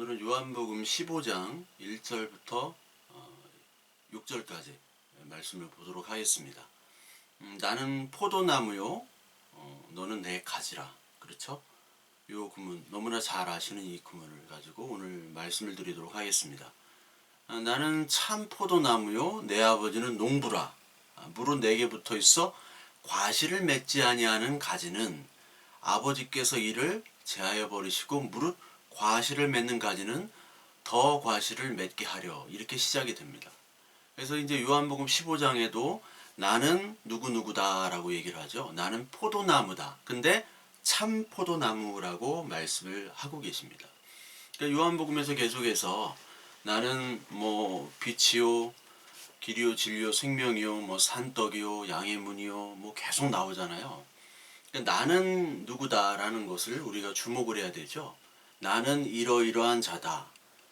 오늘은 요한복음 15장 1절부터 6절까지 말씀을 보도록 하겠습니다. 나는 포도나무요, 너는 내 가지라. 그렇죠? 이 구문 너무나 잘 아시는 이 구문을 가지고 오늘 말씀을 드리도록 하겠습니다. 나는 참 포도나무요, 내 아버지는 농부라. 무릇 내게 붙어 있어 과실을 맺지 아니하는 가지는 아버지께서 이를 제하여 버리시고 무릇 과실을 맺는 가지는 더 과실을 맺게 하려, 이렇게 시작이 됩니다. 그래서 이제 요한복음 15장에도 나는 누구누구다 라고 얘기를 하죠. 나는 포도나무다. 근데 참 포도나무라고 말씀을 하고 계십니다. 그러니까 요한복음에서 계속해서 나는 뭐 빛이요, 길이요, 진리요, 생명이요, 뭐 산떡이요, 양의 문이요, 뭐 계속 나오잖아요. 그러니까 나는 누구다라는 것을 우리가 주목을 해야 되죠. 나는 이러이러한 자다.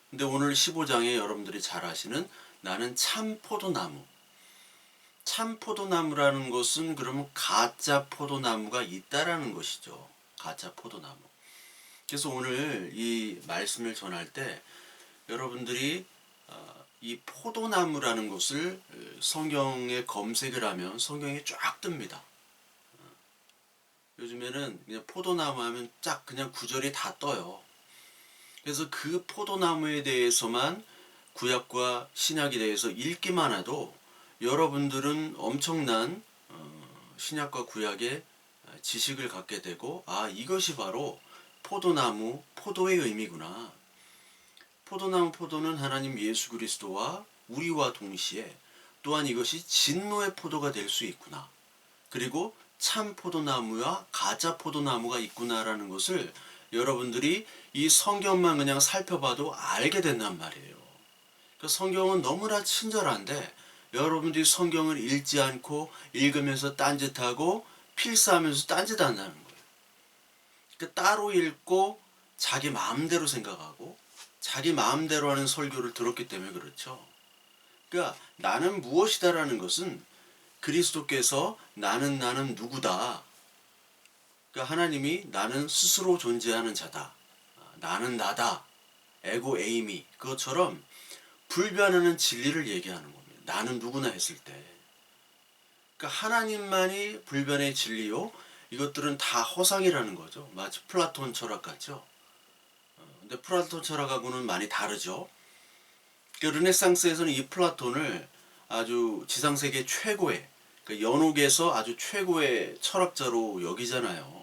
근데 오늘 15장에 여러분들이 잘 아시는 나는 참 포도나무. 참 포도나무라는 것은 그러면 가짜 포도나무가 있다라는 것이죠. 가짜 포도나무. 그래서 오늘 이 말씀을 전할 때 여러분들이 이 포도나무라는 것을 성경에 검색을 하면 성경에 쫙 뜹니다. 요즘에는 그냥 포도나무 하면 쫙 그냥 구절이 다 떠요. 그래서 그 포도나무에 대해서만 구약과 신약에 대해서 읽기만 해도 여러분들은 엄청난 신약과 구약의 지식을 갖게 되고, 이것이 바로 포도나무, 포도의 의미구나. 포도나무, 포도는 하나님 예수 그리스도와 우리와 동시에 또한 이것이 진노의 포도가 될 수 있구나. 그리고 참 포도나무와 가짜 포도나무가 있구나라는 것을 여러분들이 이 성경만 그냥 살펴봐도 알게 된단 말이에요. 그 성경은 너무나 친절한데 여러분들이 성경을 읽지 않고 읽으면서 딴짓하고 필사하면서 딴짓한다는 거예요. 그러니까 따로 읽고 자기 마음대로 생각하고 자기 마음대로 하는 설교를 들었기 때문에 그렇죠. 그러니까 나는 무엇이다라는 것은 그리스도께서 나는 누구다. 그러니까 하나님이 나는 스스로 존재하는 자다. 나는 나다. 에고 에이미. 그것처럼 불변하는 진리를 얘기하는 겁니다. 나는 누구나 했을 때. 그러니까 하나님만이 불변의 진리요. 이것들은 다 허상이라는 거죠. 마치 플라톤 철학 같죠. 근데 플라톤 철학하고는 많이 다르죠. 그러니까 르네상스에서는 이 플라톤을 아주 지상세계 최고의, 그러니까 연옥에서 아주 최고의 철학자로 여기잖아요.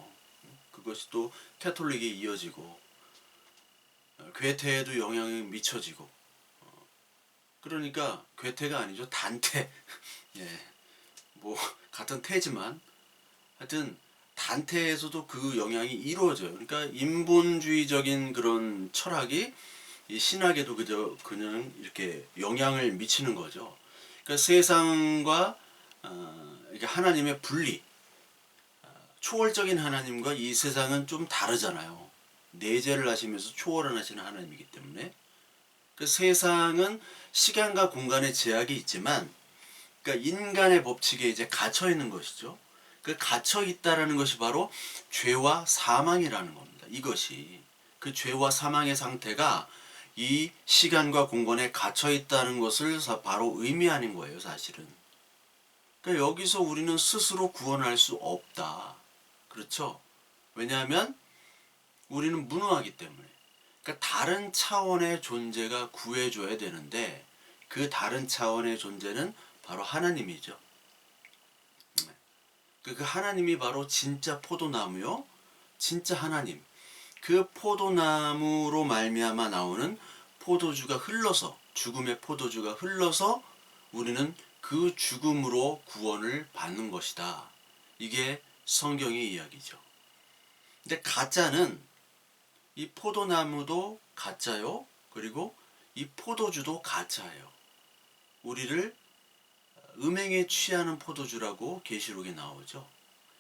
그것이 또 캐톨릭에 이어지고 괴테에도 영향이 미쳐지고, 그러니까 괴테가 아니죠, 단테. 예, 뭐 같은 테지만 하여튼 단테에서도 그 영향이 이루어져요. 그러니까 인본주의적인 그런 철학이 이 신학에도 그냥 이렇게 영향을 미치는 거죠. 그러니까 세상과 이게 하나님의 분리, 초월적인 하나님과 이 세상은 좀 다르잖아요. 내재를 하시면서 초월을 하시는 하나님이기 때문에. 그 세상은 시간과 공간의 제약이 있지만, 그러니까 인간의 법칙에 이제 갇혀 있는 것이죠. 그 갇혀 있다라는 것이 바로 죄와 사망이라는 겁니다. 이것이 그 죄와 사망의 상태가 이 시간과 공간에 갇혀 있다는 것을 바로 의미하는 거예요, 사실은. 그러니까 여기서 우리는 스스로 구원할 수 없다. 그렇죠? 왜냐하면 우리는 무능하기 때문에. 그러니까 다른 차원의 존재가 구해줘야 되는데 그 다른 차원의 존재는 바로 하나님이죠. 그 하나님이 바로 진짜 포도나무요, 진짜 하나님. 그 포도나무로 말미암아 나오는 포도주가 흘러서, 죽음의 포도주가 흘러서 우리는 그 죽음으로 구원을 받는 것이다. 이게 성경의 이야기죠. 근데 가짜는 이 포도나무도 가짜요. 그리고 이 포도주도 가짜예요. 우리를 음행에 취하는 포도주라고 계시록에 나오죠.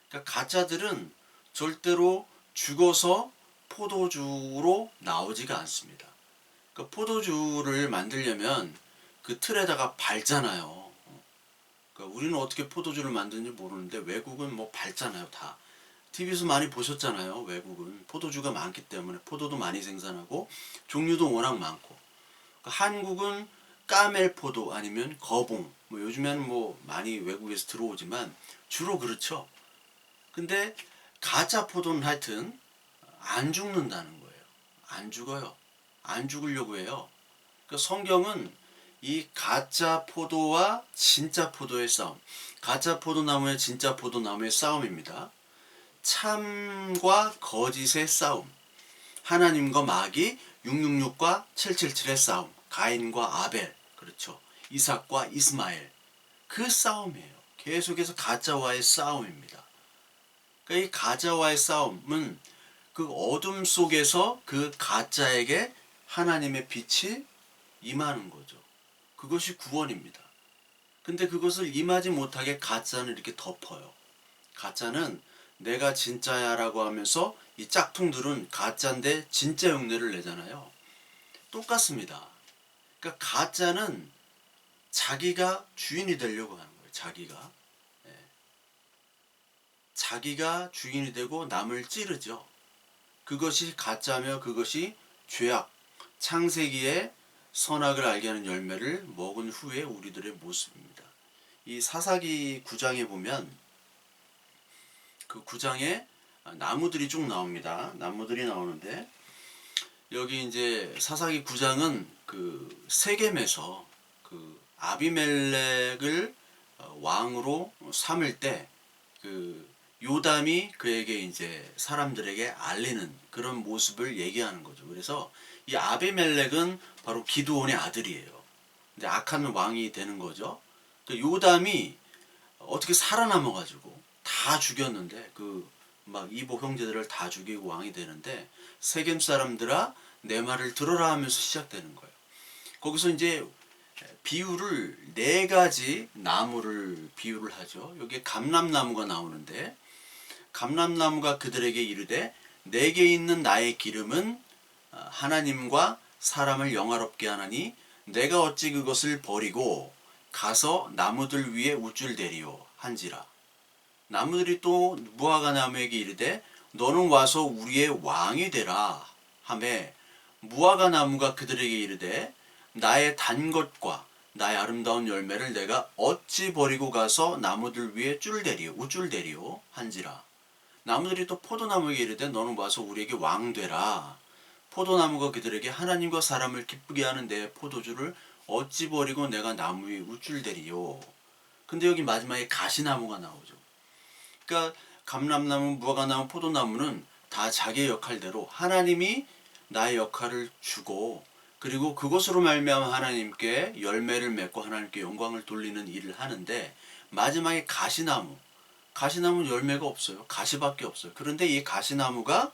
그러니까 가짜들은 절대로 죽어서 포도주로 나오지가 않습니다. 그러니까 포도주를 만들려면 그 틀에다가 밟잖아요. 그러니까 우리는 어떻게 포도주를 만드는지 모르는데 외국은 뭐 밟잖아요, 다. TV에서 많이 보셨잖아요. 외국은 포도주가 많기 때문에 포도도 많이 생산하고 종류도 워낙 많고, 한국은 까멜 포도 아니면 거봉, 뭐 요즘에는 뭐 많이 외국에서 들어오지만 주로 그렇죠. 근데 가짜 포도는 하여튼 안 죽는다는 거예요. 안 죽어요. 안 죽으려고 해요. 그러니까 성경은 이 가짜 포도와 진짜 포도의 싸움, 가짜 포도나무와 진짜 포도나무의 싸움입니다. 참과 거짓의 싸움, 하나님과 마귀, 666과 777의 싸움, 가인과 아벨, 그렇죠. 이삭과 이스마엘, 그 싸움이에요. 계속해서 가짜와의 싸움입니다. 그러니까 이 가짜와의 싸움은 그 어둠 속에서 그 가짜에게 하나님의 빛이 임하는 거죠. 그것이 구원입니다. 근데 그것을 임하지 못하게 가짜는 이렇게 덮어요. 가짜는 내가 진짜야 라고 하면서 이 짝퉁들은 가짜인데 진짜 흉내를 내잖아요. 똑같습니다. 그러니까 가짜는 자기가 주인이 되려고 하는 거예요. 자기가. 예. 자기가 주인이 되고 남을 찌르죠. 그것이 가짜며 그것이 죄악, 창세기에 선악을 알게 하는 열매를 먹은 후에 우리들의 모습입니다. 이 사사기 9장에 보면 그 9장에 나무들이 쭉 나옵니다. 나무들이 나오는데 여기 이제 사사기 9장은 그 세겜에서 그 아비멜렉을 왕으로 삼을 때 그 요담이 그에게 이제 사람들에게 알리는 그런 모습을 얘기하는 거죠. 그래서 이 아비멜렉은 바로 기드온의 아들이에요. 근데 악한 왕이 되는 거죠. 그 요담이 어떻게 살아남아가지고 다 죽였는데 그 막 이복 형제들을 다 죽이고 왕이 되는데 세겜 사람들아 내 말을 들어라 하면서 시작되는 거예요. 거기서 이제 비유를 네 가지 나무를 비유를 하죠. 여기에 감람나무가 나오는데 감람나무가 그들에게 이르되 내게 있는 나의 기름은 하나님과 사람을 영화롭게 하나니 내가 어찌 그것을 버리고 가서 나무들 위에 우쭐대리오 한지라. 나무들이 또 무화과 나무에게 이르되 너는 와서 우리의 왕이 되라 하매 무화과 나무가 그들에게 이르되 나의 단 것과 나의 아름다운 열매를 내가 어찌 버리고 가서 나무들 위에 우쭐대리오 한지라. 나무들이 또 포도나무에게 이르되 너는 와서 우리에게 왕 되라. 포도나무가 그들에게 하나님과 사람을 기쁘게 하는 내 포도주를 어찌 버리고 내가 나무 위에 우쭐대리요. 근데 여기 마지막에 가시나무가 나오죠. 그러니까 감람나무, 무화과나무, 포도나무는 다 자기의 역할대로 하나님이 나의 역할을 주고 그리고 그것으로 말미암아 하나님께 열매를 맺고 하나님께 영광을 돌리는 일을 하는데 마지막에 가시나무는 열매가 없어요. 가시밖에 없어요. 그런데 이 가시나무가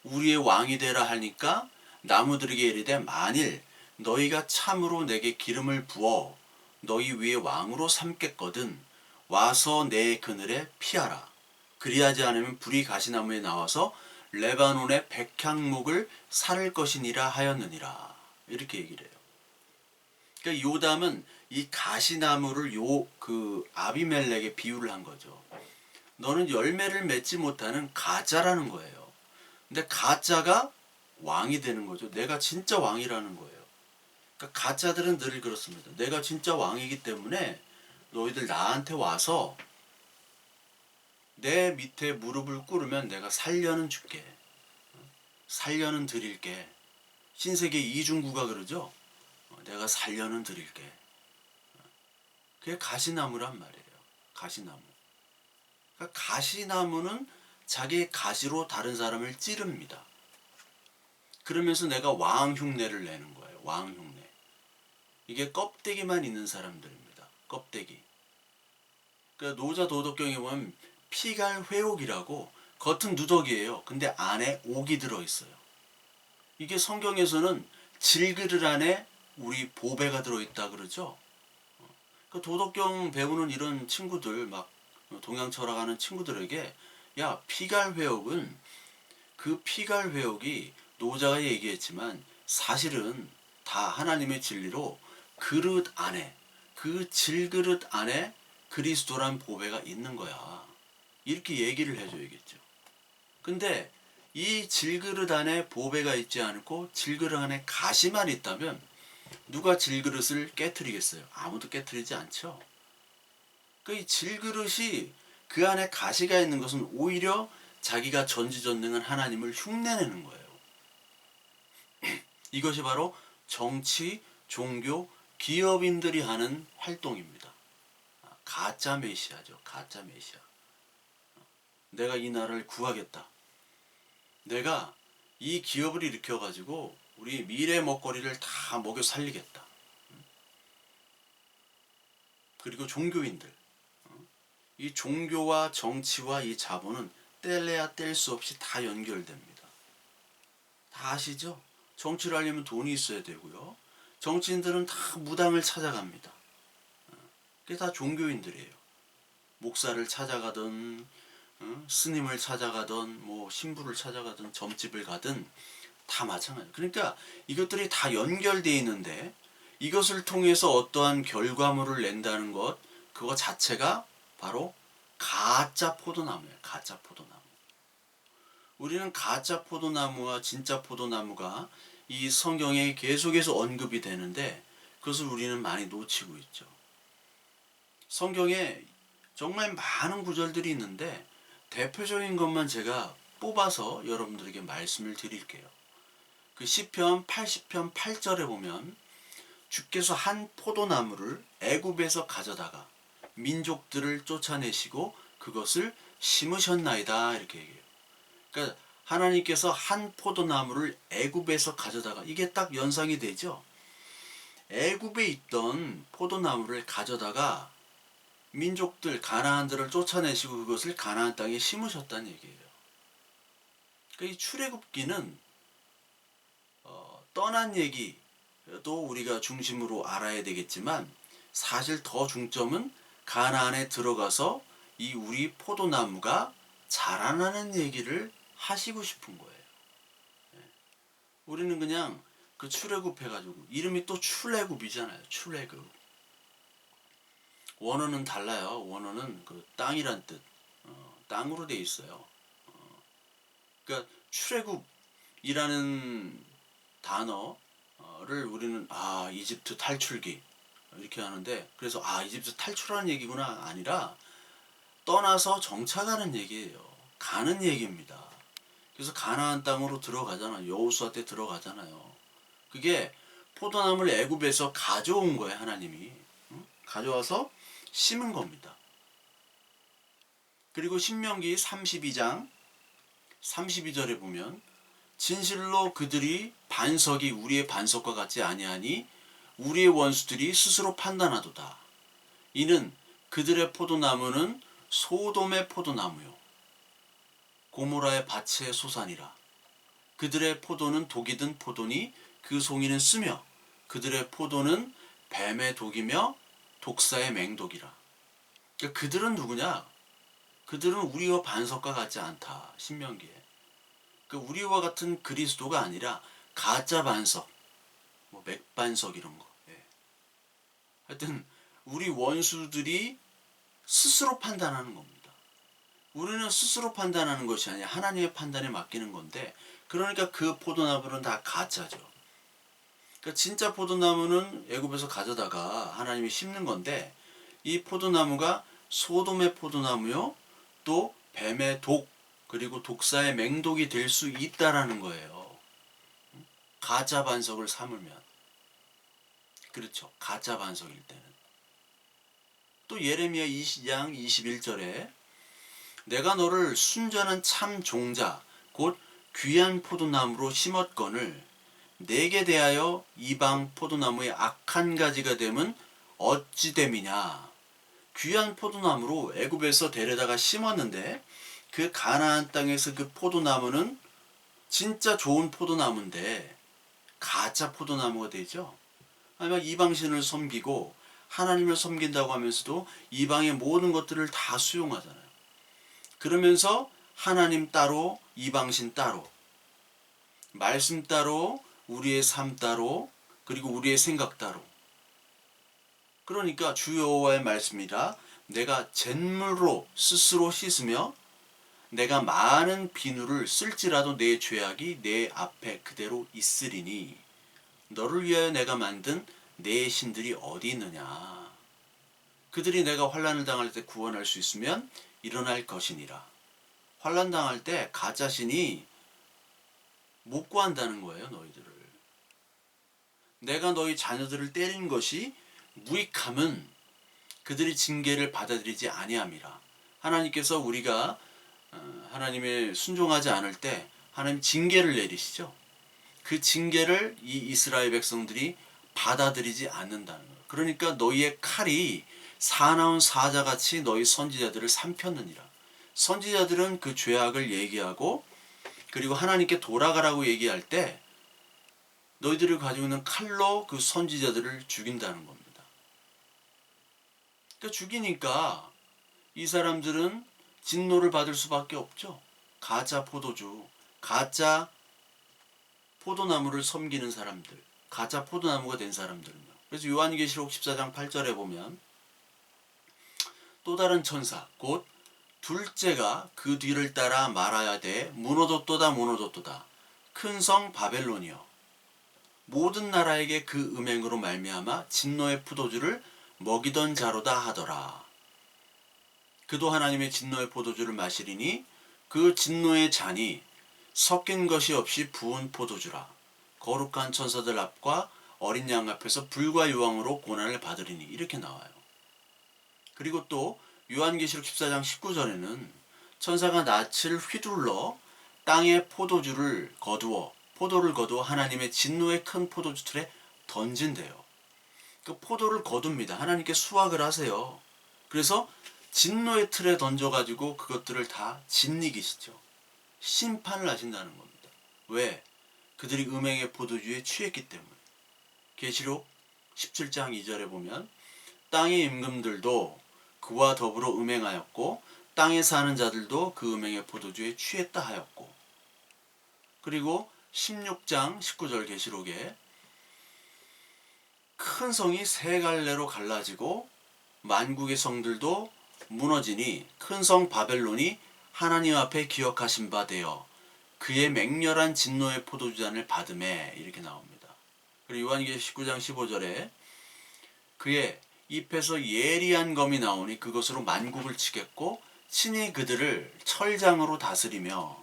우리의 왕이 되라 하니까 나무들에게 이르되 만일 너희가 참으로 내게 기름을 부어 너희 위에 왕으로 삼겠거든 와서 내 그늘에 피하라. 그리하지 않으면 불이 가시나무에 나와서 레바논의 백향목을 살을 것이니라 하였느니라. 이렇게 얘기를 해요. 그러니까 요담은 이 가시나무를 그 아비멜렉에 비유를 한 거죠. 너는 열매를 맺지 못하는 가짜라는 거예요. 근데 가짜가 왕이 되는 거죠. 내가 진짜 왕이라는 거예요. 그러니까 가짜들은 늘 그렇습니다. 내가 진짜 왕이기 때문에 너희들 나한테 와서 내 밑에 무릎을 꿇으면 내가 살려는 줄게. 살려는 드릴게. 신세계 이중구가 그러죠. 내가 살려는 드릴게. 그게 가시나무란 말이에요. 가시나무. 그러니까 가시나무는 자기의 가시로 다른 사람을 찌릅니다. 그러면서 내가 왕 흉내를 내는 거예요. 왕 흉내. 이게 껍데기만 있는 사람들입니다. 껍데기. 그러니까 노자 도덕경에 보면 피갈 회옥이라고 겉은 누더기예요. 근데 안에 옥이 들어있어요. 이게 성경에서는 질그릇 안에 우리 보배가 들어있다 그러죠. 그 도덕경 배우는 이런 친구들 막 동양 철학하는 친구들에게 야 피갈 회옥은 그 피갈 회옥이 노자가 얘기했지만 사실은 다 하나님의 진리로 그릇 안에 그 질그릇 안에 그리스도란 보배가 있는 거야. 이렇게 얘기를 해줘야겠죠. 근데 이 질그릇 안에 보배가 있지 않고 질그릇 안에 가시만 있다면 누가 질그릇을 깨트리겠어요? 아무도 깨트리지 않죠. 이 질그릇이 그 안에 가시가 있는 것은 오히려 자기가 전지전능한 하나님을 흉내내는 거예요. 이것이 바로 정치, 종교, 기업인들이 하는 활동입니다. 가짜 메시아죠. 가짜 메시아. 내가 이 나라를 구하겠다. 내가 이 기업을 일으켜가지고 우리 미래 먹거리를 다 먹여 살리겠다. 그리고 종교인들. 이 종교와 정치와 이 자본은 뗄래야 뗄 수 없이 다 연결됩니다. 다 아시죠? 정치를 하려면 돈이 있어야 되고요. 정치인들은 다 무당을 찾아갑니다. 그게 다 종교인들이에요. 목사를 찾아가든 스님을 찾아가든 뭐 신부를 찾아가든 점집을 가든 다 마찬가지예요. 그러니까 이것들이 다 연결되어 있는데 이것을 통해서 어떠한 결과물을 낸다는 것, 그거 자체가 바로 가짜 포도나무예요. 가짜 포도나무. 우리는 가짜 포도나무와 진짜 포도나무가 이 성경에 계속해서 언급이 되는데 그것을 우리는 많이 놓치고 있죠. 성경에 정말 많은 구절들이 있는데 대표적인 것만 제가 뽑아서 여러분들에게 말씀을 드릴게요. 그 시편 80편 8절에 보면 주께서 한 포도나무를 애굽에서 가져다가 민족들을 쫓아내시고 그것을 심으셨나이다 이렇게 얘기해요. 그러니까 하나님께서 한 포도나무를 애굽에서 가져다가 이게 딱 연상이 되죠. 애굽에 있던 포도나무를 가져다가 민족들 가나안들을 쫓아내시고 그것을 가나안 땅에 심으셨다는 얘기예요. 그러니까 이 출애굽기는 떠난 얘기도 우리가 중심으로 알아야 되겠지만 사실 더 중점은 가나안에 들어가서 이 우리 포도나무가 자라나는 얘기를 하시고 싶은 거예요. 우리는 그냥 그 출애굽 해가지고 이름이 또 출애굽이잖아요. 출애굽. 원어는 달라요. 원어는 그 땅이란 뜻, 땅으로 돼 있어요. 그러니까 출애굽이라는 단어를 우리는 이집트 탈출기 이렇게 하는데 그래서 이집트 탈출하는 얘기구나 아니라 떠나서 정착하는 얘기예요. 가는 얘기입니다. 그래서 가나안 땅으로 들어가잖아요. 여호수아 때 들어가잖아요. 그게 포도나무를 애굽에서 가져온 거예요. 하나님이 가져와서 심은 겁니다. 그리고 신명기 32장 32절에 보면 진실로 그들이 반석이 우리의 반석과 같지 아니하니 우리의 원수들이 스스로 판단하도다. 이는 그들의 포도나무는 소돔의 포도나무요 고모라의 밭의 소산이라. 그들의 포도는 독이 든 포도니 그 송이는 쓰며 그들의 포도는 뱀의 독이며 독사의 맹독이라. 그러니까 그들은 누구냐? 그들은 우리와 반석과 같지 않다. 신명기에. 그러니까 우리와 같은 그리스도가 아니라 가짜 반석, 뭐 맥반석 이런 거. 하여튼 우리 원수들이 스스로 판단하는 겁니다. 우리는 스스로 판단하는 것이 아니라 하나님의 판단에 맡기는 건데 그러니까 그 포도나무는 다 가짜죠. 그러니까 진짜 포도나무는 애굽에서 가져다가 하나님이 심는 건데 이 포도나무가 소돔의 포도나무요 또 뱀의 독 그리고 독사의 맹독이 될 수 있다라는 거예요. 가짜 반석을 삼으면. 그렇죠. 가짜 반석일 때는. 또 예레미야 20장 21절에 내가 너를 순전한 참 종자 곧 귀한 포도나무로 심었거늘 내게 대하여 이방 포도나무의 악한 가지가 됨은 어찌 됨이냐. 귀한 포도나무로 애굽에서 데려다가 심었는데 그 가나안 땅에서 그 포도나무는 진짜 좋은 포도나무인데 가짜 포도나무가 되죠. 아니면 이방신을 섬기고 하나님을 섬긴다고 하면서도 이방의 모든 것들을 다 수용하잖아요. 그러면서 하나님 따로 이방신 따로 말씀 따로 우리의 삶 따로 그리고 우리의 생각 따로. 그러니까 주 여호와의 말씀이라 내가 잿물로 스스로 씻으며 내가 많은 비누를 쓸지라도 내 죄악이 내 앞에 그대로 있으리니 너를 위하여 내가 만든 내 신들이 어디 있느냐. 그들이 내가 환난을 당할 때 구원할 수 있으면 일어날 것이니라. 환난 당할 때 가짜 신이 못 구한다는 거예요, 너희들을. 내가 너희 자녀들을 때린 것이 무익함은 그들이 징계를 받아들이지 아니함이라. 하나님께서 우리가 하나님의 순종하지 않을 때 하나님 징계를 내리시죠. 그 징계를 이 이스라엘 백성들이 받아들이지 않는다는 거예요. 그러니까 너희의 칼이 사나운 사자같이 너희 선지자들을 삼켰느니라. 선지자들은 그 죄악을 얘기하고 그리고 하나님께 돌아가라고 얘기할 때 너희들이 가지고 있는 칼로 그 선지자들을 죽인다는 겁니다. 그러니까 죽이니까 이 사람들은 진노를 받을 수밖에 없죠. 가짜 포도주, 가짜 포도나무를 섬기는 사람들, 가짜 포도나무가 된 사람들은요. 그래서 요한계시록 14장 8절에 보면 또 다른 천사 곧 둘째가 그 뒤를 따라 말하야 돼 무너졌도다 무너졌도다 큰 성 바벨론이여 모든 나라에게 그 음행으로 말미암아 진노의 포도주를 먹이던 자로다 하더라. 그도 하나님의 진노의 포도주를 마시리니 그 진노의 잔이 섞인 것이 없이 부은 포도주라. 거룩한 천사들 앞과 어린 양 앞에서 불과 유황으로 고난을 받으리니 이렇게 나와요. 그리고 또 요한계시록 14장 19절에는 천사가 낯을 휘둘러 땅에 포도를 거두어 하나님의 진노의 큰 포도주 틀에 던진대요. 그 포도를 거둡니다. 하나님께 수확을 하세요. 그래서 진노의 틀에 던져가지고 그것들을 다 짓이기시죠. 심판을 하신다는 겁니다. 왜? 그들이 음행의 포도주에 취했기 때문에. 계시록 17장 2절에 보면 땅의 임금들도 그와 더불어 음행하였고 땅에 사는 자들도 그 음행의 포도주에 취했다 하였고 그리고 16장 19절 계시록에 큰 성이 세 갈래로 갈라지고 만국의 성들도 무너지니 큰 성 바벨론이 하나님 앞에 기억하신 바 되어 그의 맹렬한 진노의 포도주잔을 받음에 이렇게 나옵니다. 그리고 요한계시록 19장 15절에 그의 입에서 예리한 검이 나오니 그것으로 만국을 치겠고 친히 그들을 철장으로 다스리며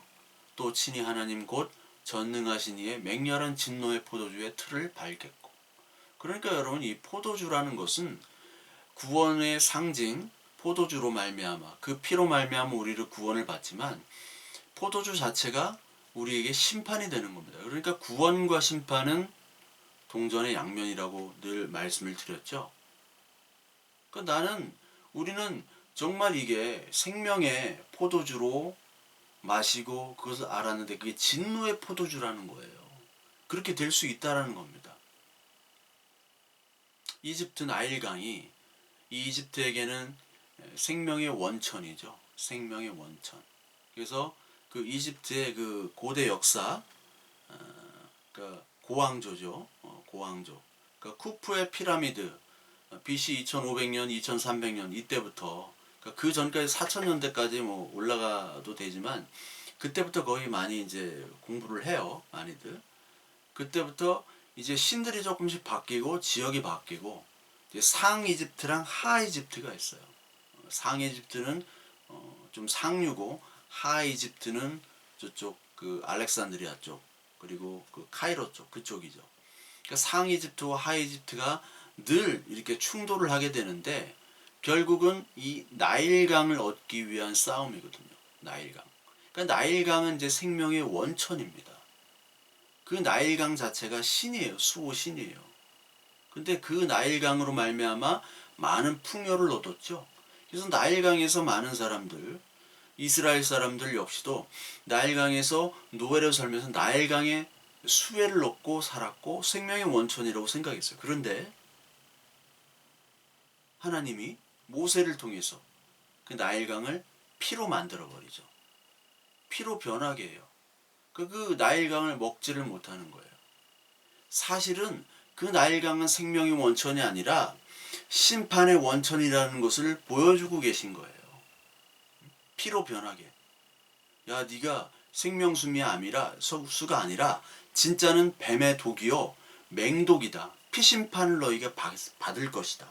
또 친히 하나님 곧 전능하신 이의 맹렬한 진노의 포도주의 틀을 밟겠고. 그러니까 여러분 이 포도주라는 것은 구원의 상징 포도주로 말미암아 그 피로 말미암아 우리를 구원을 받지만 포도주 자체가 우리에게 심판이 되는 겁니다. 그러니까 구원과 심판은 동전의 양면이라고 늘 말씀을 드렸죠. 그러니까 우리는 정말 이게 생명의 포도주로 마시고 그것을 알았는데 그게 진노의 포도주라는 거예요. 그렇게 될 수 있다라는 겁니다. 이집트 나일강이 이 이집트에게는 생명의 원천이죠. 생명의 원천. 그래서 그 이집트의 그 고대 역사, 그 고왕조죠. 고왕조. 그 쿠프의 피라미드, BC 2500년, 2300년 이때부터 그 전까지 4000년대까지 뭐 올라가도 되지만 그때부터 거의 많이 이제 공부를 해요. 많이들. 그때부터 이제 신들이 조금씩 바뀌고 지역이 바뀌고 이제 상 이집트랑 하 이집트가 있어요. 상 이집트는 좀 상류고 하 이집트는 저쪽 그 알렉산드리아 쪽 그리고 그 카이로 쪽 그쪽이죠. 그러니까 상 이집트와 하 이집트가 늘 이렇게 충돌을 하게 되는데 결국은 이 나일강을 얻기 위한 싸움이거든요. 나일강. 그러니까 나일강은 이제 생명의 원천입니다. 그 나일강 자체가 신이에요. 수호 신이에요. 근데 그 나일강으로 말미암아 많은 풍요를 얻었죠. 그래서 나일강에서 많은 사람들, 이스라엘 사람들 역시도 나일강에서 노예로 살면서 나일강의 수혜를 얻고 살았고 생명의 원천이라고 생각했어요. 그런데 하나님이 모세를 통해서 그 나일강을 피로 만들어버리죠. 피로 변하게 해요. 그 나일강을 먹지를 못하는 거예요. 사실은 그 나일강은 생명의 원천이 아니라 심판의 원천이라는 것을 보여주고 계신 거예요. 피로 변하게. 야, 네가 생명수미 아니라 수가 아니라 진짜는 뱀의 독이요 맹독이다. 피심판을 너희가 받을 것이다.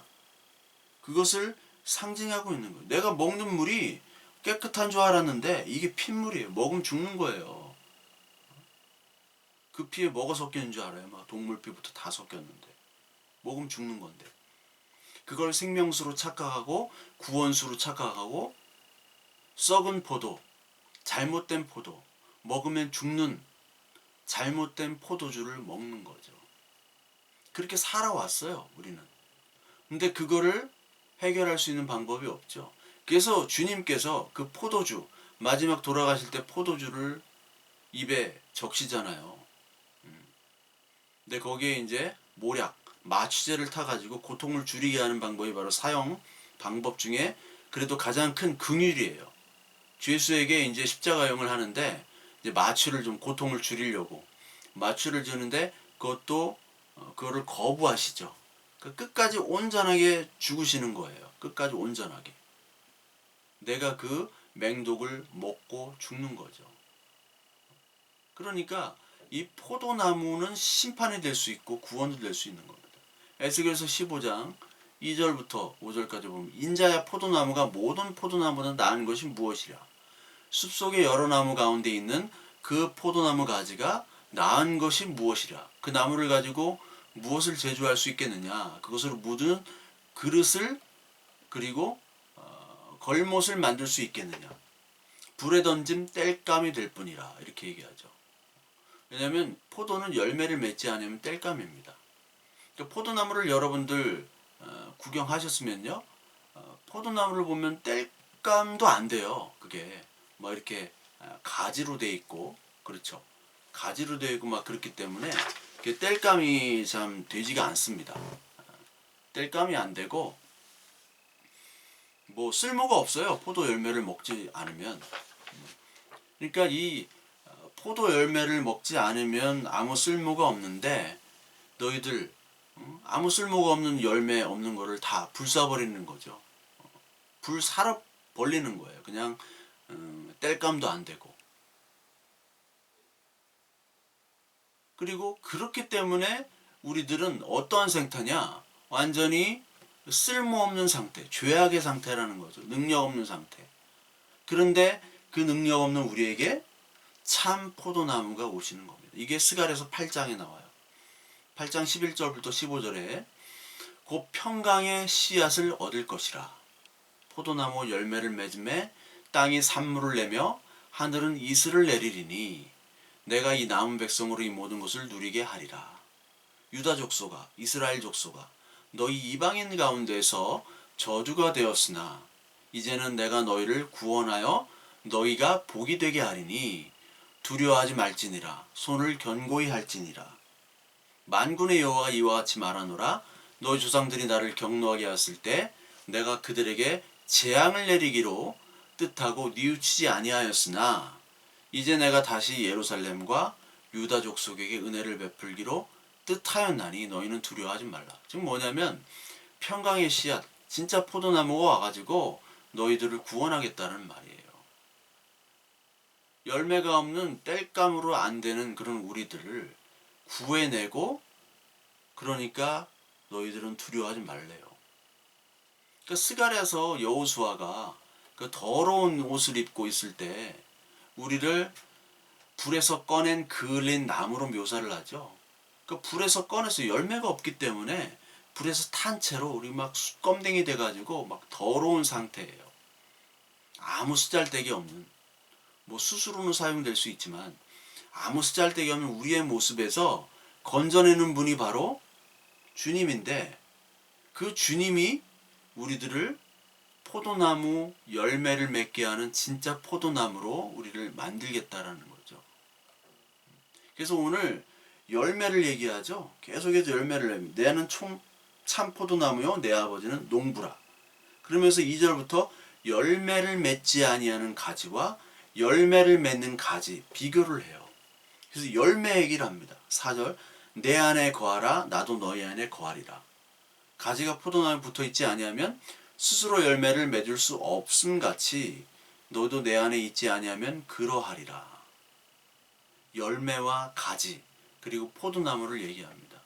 그것을 상징하고 있는 거예요. 내가 먹는 물이 깨끗한 줄 알았는데 이게 핏물이에요. 먹으면 죽는 거예요. 그 피에 뭐가 섞이는 줄 알아요? 막 동물 피부터 다 섞였는데 먹으면 죽는 건데 그걸 생명수로 착각하고 구원수로 착각하고 썩은 포도, 잘못된 포도, 먹으면 죽는 잘못된 포도주를 먹는 거죠. 그렇게 살아왔어요, 우리는. 근데 그거를 해결할 수 있는 방법이 없죠. 그래서 주님께서 그 포도주, 마지막 돌아가실 때 포도주를 입에 적시잖아요. 근데 거기에 이제 모략, 마취제를 타가지고 고통을 줄이게 하는 방법이 바로 사형 방법 중에 그래도 가장 큰 긍휼이에요. 죄수에게 이제 십자가형을 하는데 이제 마취를 좀 고통을 줄이려고 마취를 주는데 그것도 그거를 거부하시죠. 그러니까 끝까지 온전하게 죽으시는 거예요. 끝까지 온전하게. 내가 그 맹독을 먹고 죽는 거죠. 그러니까 이 포도나무는 심판이 될 수 있고 구원도 될 수 있는 겁니다. 에스겔서 15장 2절부터 5절까지 보면 인자야 포도나무가 모든 포도나무보다 나은 것이 무엇이랴. 숲속의 여러 나무 가운데 있는 그 포도나무 가지가 나은 것이 무엇이랴. 그 나무를 가지고 무엇을 제조할 수 있겠느냐. 그것으로 묻은 그릇을 그리고 걸못을 만들 수 있겠느냐. 불에 던짐 땔감이 될 뿐이라 이렇게 얘기하죠. 왜냐하면 포도는 열매를 맺지 않으면 땔감입니다. 그러니까 포도나무를 여러분들 구경하셨으면요. 포도나무를 보면 땔감도 안 돼요. 그게 뭐 이렇게 가지로 돼 있고 그렇죠. 가지로 돼 있고 막 그렇기 때문에 땔감이 참 되지가 않습니다. 땔감이 안 되고 뭐 쓸모가 없어요. 포도 열매를 먹지 않으면. 그러니까 이 포도 열매를 먹지 않으면 아무 쓸모가 없는데 너희들 아무 쓸모가 없는 열매 없는 거를 다 불사버리는 거죠. 불 살아 벌리는 거예요. 그냥 땔감도 안 되고. 그리고 그렇기 때문에 우리들은 어떠한 상태냐? 완전히 쓸모없는 상태, 죄악의 상태라는 거죠. 능력 없는 상태. 그런데 그 능력 없는 우리에게 참 포도나무가 오시는 겁니다. 이게 스갈에서 8장에 나와요. 8장 11절부터 15절에 곧 평강의 씨앗을 얻을 것이라. 포도나무 열매를 맺음에 땅이 산물을 내며 하늘은 이슬을 내리리니 내가 이 남은 백성으로 이 모든 것을 누리게 하리라. 유다 족속아 이스라엘 족속아 너희 이방인 가운데서 저주가 되었으나 이제는 내가 너희를 구원하여 너희가 복이 되게 하리니 두려워하지 말지니라. 손을 견고히 할지니라. 만군의 여호와가 이와 같이 말하노라. 너희 조상들이 나를 경노하게 하였을 때 내가 그들에게 재앙을 내리기로 뜻하고 뉘우치지 아니하였으나 이제 내가 다시 예루살렘과 유다 족속에게 은혜를 베풀기로 뜻하였나니 너희는 두려워하지 말라. 지금 뭐냐면 평강의 씨앗 진짜 포도나무가 와가지고 너희들을 구원하겠다는 말이에요. 열매가 없는 땔감으로 안 되는 그런 우리들을 구해내고 그러니까 너희들은 두려워하지 말래요. 그러니까 스갈에서 여호수아가 그 더러운 옷을 입고 있을 때 우리를 불에서 꺼낸 그을린 나무로 묘사를 하죠. 그 불에서 꺼내서 열매가 없기 때문에 불에서 탄 채로 우리 막 껌댕이 돼가지고 막 더러운 상태예요. 아무 쓰잘데기 없는 뭐 수수로는 사용될 수 있지만 아무 쓰잘데기 없는 우리의 모습에서 건져내는 분이 바로 주님인데 그 주님이 우리들을 포도나무 열매를 맺게 하는 진짜 포도나무로 우리를 만들겠다라는 거죠. 그래서 오늘 열매를 얘기하죠. 계속해서 열매를 냅니다. 내는 참 포도나무요 내 아버지는 농부라. 그러면서 2절부터 열매를 맺지 아니하는 가지와 열매를 맺는 가지 비교를 해요. 그래서 열매 얘기를 합니다. 4절 내 안에 거하라 나도 너희 안에 거하리라. 가지가 포도나무에 붙어있지 아니하면 스스로 열매를 맺을 수 없음 같이 너도 내 안에 있지 아니하면 그러하리라. 열매와 가지 그리고 포도나무를 얘기합니다.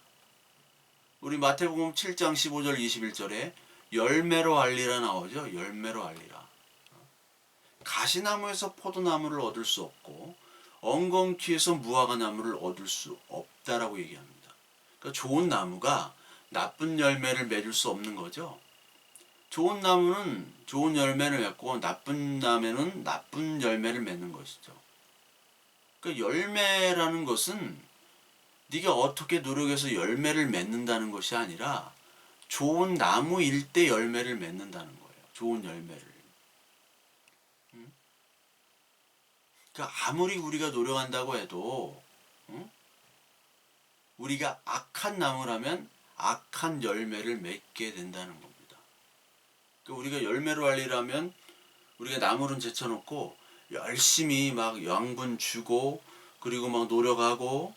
우리 마태복음 7장 15절 21절에 열매로 알리라 나오죠. 열매로 알리라. 가시나무에서 포도나무를 얻을 수 없고 엉겅퀴에서 무화과나무를 얻을 수 없다라고 얘기합니다. 그러니까 좋은 나무가 나쁜 열매를 맺을 수 없는 거죠. 좋은 나무는 좋은 열매를 맺고 나쁜 나무는 나쁜 열매를 맺는 것이죠. 그러니까 열매라는 것은 네가 어떻게 노력해서 열매를 맺는다는 것이 아니라 좋은 나무일 때 열매를 맺는다는 거예요. 좋은 열매를. 그러니까 아무리 우리가 노력한다고 해도 우리가 악한 나무라면 악한 열매를 맺게 된다는 겁니다. 그러니까 우리가 열매로 알리라면 우리가 나무는 제쳐놓고 열심히 막 양분 주고 그리고 막 노력하고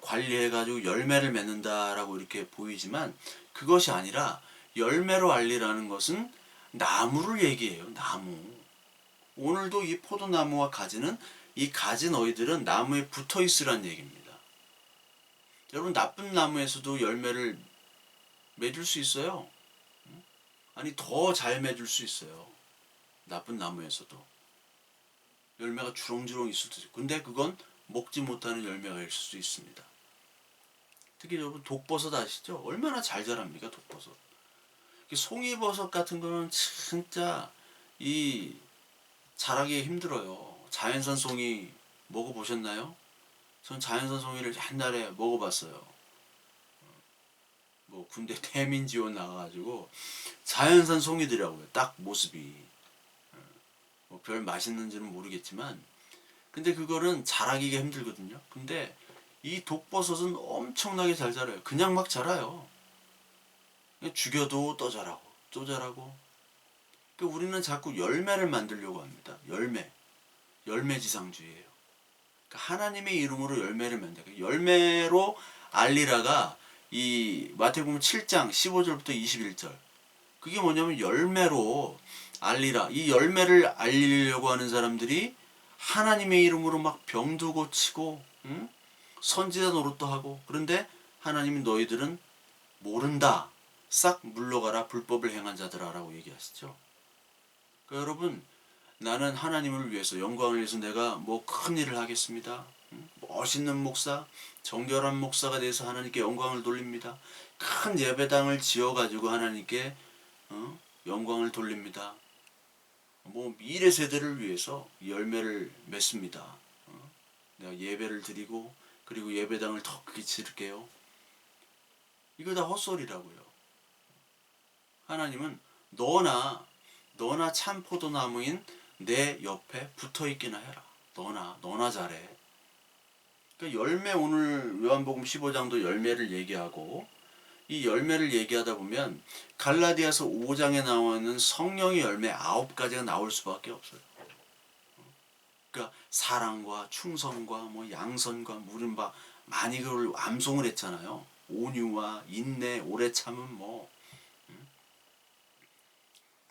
관리해가지고 열매를 맺는다라고 이렇게 보이지만 그것이 아니라 열매로 알리라는 것은 나무를 얘기해요. 나무. 오늘도 이 포도나무와 가지는 이 가지 너희들은 나무에 붙어 있으란 얘기입니다. 여러분 나쁜 나무에서도 열매를 맺을 수 있어요. 아니 더 잘 맺을 수 있어요. 나쁜 나무에서도 열매가 주렁주렁 있을 수도 있고 근데 그건 먹지 못하는 열매가 있을 수 있습니다. 특히 여러분 독버섯 아시죠? 얼마나 잘 자랍니까 독버섯. 송이버섯 같은 거는 진짜 이 자라기 힘들어요. 자연산 송이 먹어보셨나요? 전 자연산 송이를 옛날에 먹어봤어요. 뭐 군대 대민 지원 나가가지고 자연산 송이더라고요. 딱 모습이. 뭐 별 맛있는지는 모르겠지만 근데 그거는 자라기가 힘들거든요. 근데 이 독버섯은 엄청나게 잘 자라요. 그냥 막 자라요. 죽여도 또 자라고 또 자라고. 그러니까 우리는 자꾸 열매를 만들려고 합니다. 열매지상주의예요. 그러니까 하나님의 이름으로 열매를 만들고 열매로 알리라가 이 마태복음 7장 15절부터 21절 그게 뭐냐면 열매로 알리라. 이 열매를 알리려고 하는 사람들이 하나님의 이름으로 막 병도 고치고 선지자 노릇도 하고 그런데 하나님이 너희들은 모른다. 싹 물러가라 불법을 행한 자들아 라고 얘기하시죠. 그러니까 여러분 나는 하나님을 위해서 영광을 위해서 내가 뭐 큰 일을 하겠습니다. 멋있는 목사 정결한 목사가 돼서 하나님께 영광을 돌립니다. 큰 예배당을 지어가지고 하나님께 영광을 돌립니다. 뭐 미래 세대를 위해서 열매를 맺습니다. 내가 예배를 드리고 그리고 예배당을 더 크게 지을게요. 이거 다 헛소리라고요. 하나님은 너나 참 포도나무인 내 옆에 붙어있기나 해라. 너나 잘해. 그러니까 열매 오늘 요한복음 15장도 열매를 얘기하고 이 열매를 얘기하다 보면 갈라디아서 5장에 나오는 성령의 열매 9가지가 나올 수밖에 없어요. 그러니까 사랑과 충성과 뭐 양선과 물은 바 많이 그걸 암송을 했잖아요. 온유와 인내, 오래 참음 뭐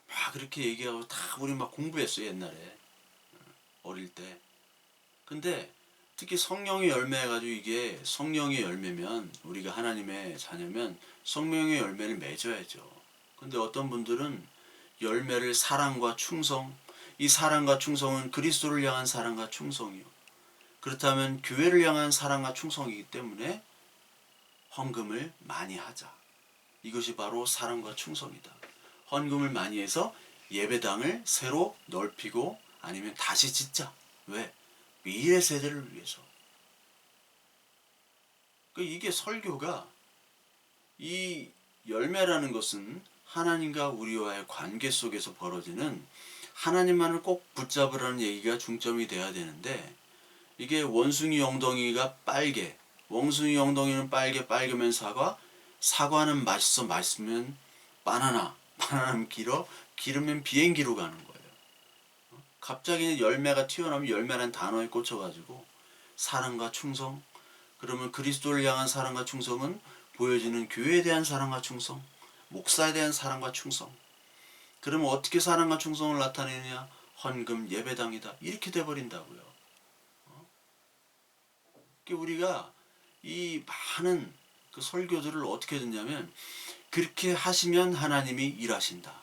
막 그렇게 얘기하고 다 우리 막 공부했어요 옛날에 어릴 때. 근데 특히 성령의 열매 해가지고 이게 성령의 열매면 우리가 하나님의 자녀면 성령의 열매를 맺어야죠. 근데 어떤 분들은 열매를 사랑과 충성 이 사랑과 충성은 그리스도를 향한 사랑과 충성이요. 그렇다면 교회를 향한 사랑과 충성이기 때문에 헌금을 많이 하자. 이것이 바로 사랑과 충성이다. 헌금을 많이 해서 예배당을 새로 넓히고 아니면 다시 짓자. 왜? 미래 세대를 위해서. 이게 설교가 이 열매라는 것은 하나님과 우리와의 관계 속에서 벌어지는 하나님만을 꼭 붙잡으라는 얘기가 중점이 돼야 되는데 이게 원숭이 엉덩이가 빨개 원숭이 엉덩이는 빨개면 사과는 맛있으면 바나나는 기르면 비행기로 가는 거예요. 갑자기 열매가 튀어나오면 열매라는 단어에 꽂혀가지고 사랑과 충성 그러면 그리스도를 향한 사랑과 충성은 보여지는 교회에 대한 사랑과 충성 목사에 대한 사랑과 충성 그러면 어떻게 사랑과 충성을 나타내느냐 헌금 예배당이다 이렇게 돼버린다고요. 우리가 이 많은 그 설교들을 어떻게 듣냐면 그렇게 하시면 하나님이 일하신다.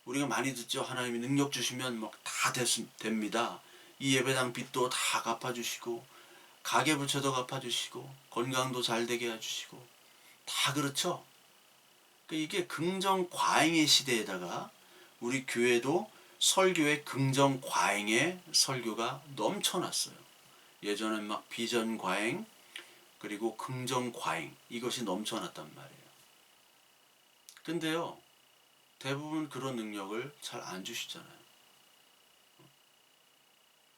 우리가 많이 듣죠. 하나님이 능력 주시면 막 다 됩니다. 이 예배당 빚도 다 갚아주시고 가계부채도 갚아주시고 건강도 잘 되게 해주시고 다 그렇죠. 이게 긍정 과잉의 시대에다가 우리 교회도 설교에 긍정 과잉의 설교가 넘쳐났어요. 예전엔 막 비전 과잉 그리고 긍정 과잉 이것이 넘쳐났단 말이에요. 근데요 대부분 그런 능력을 잘 안 주시잖아요.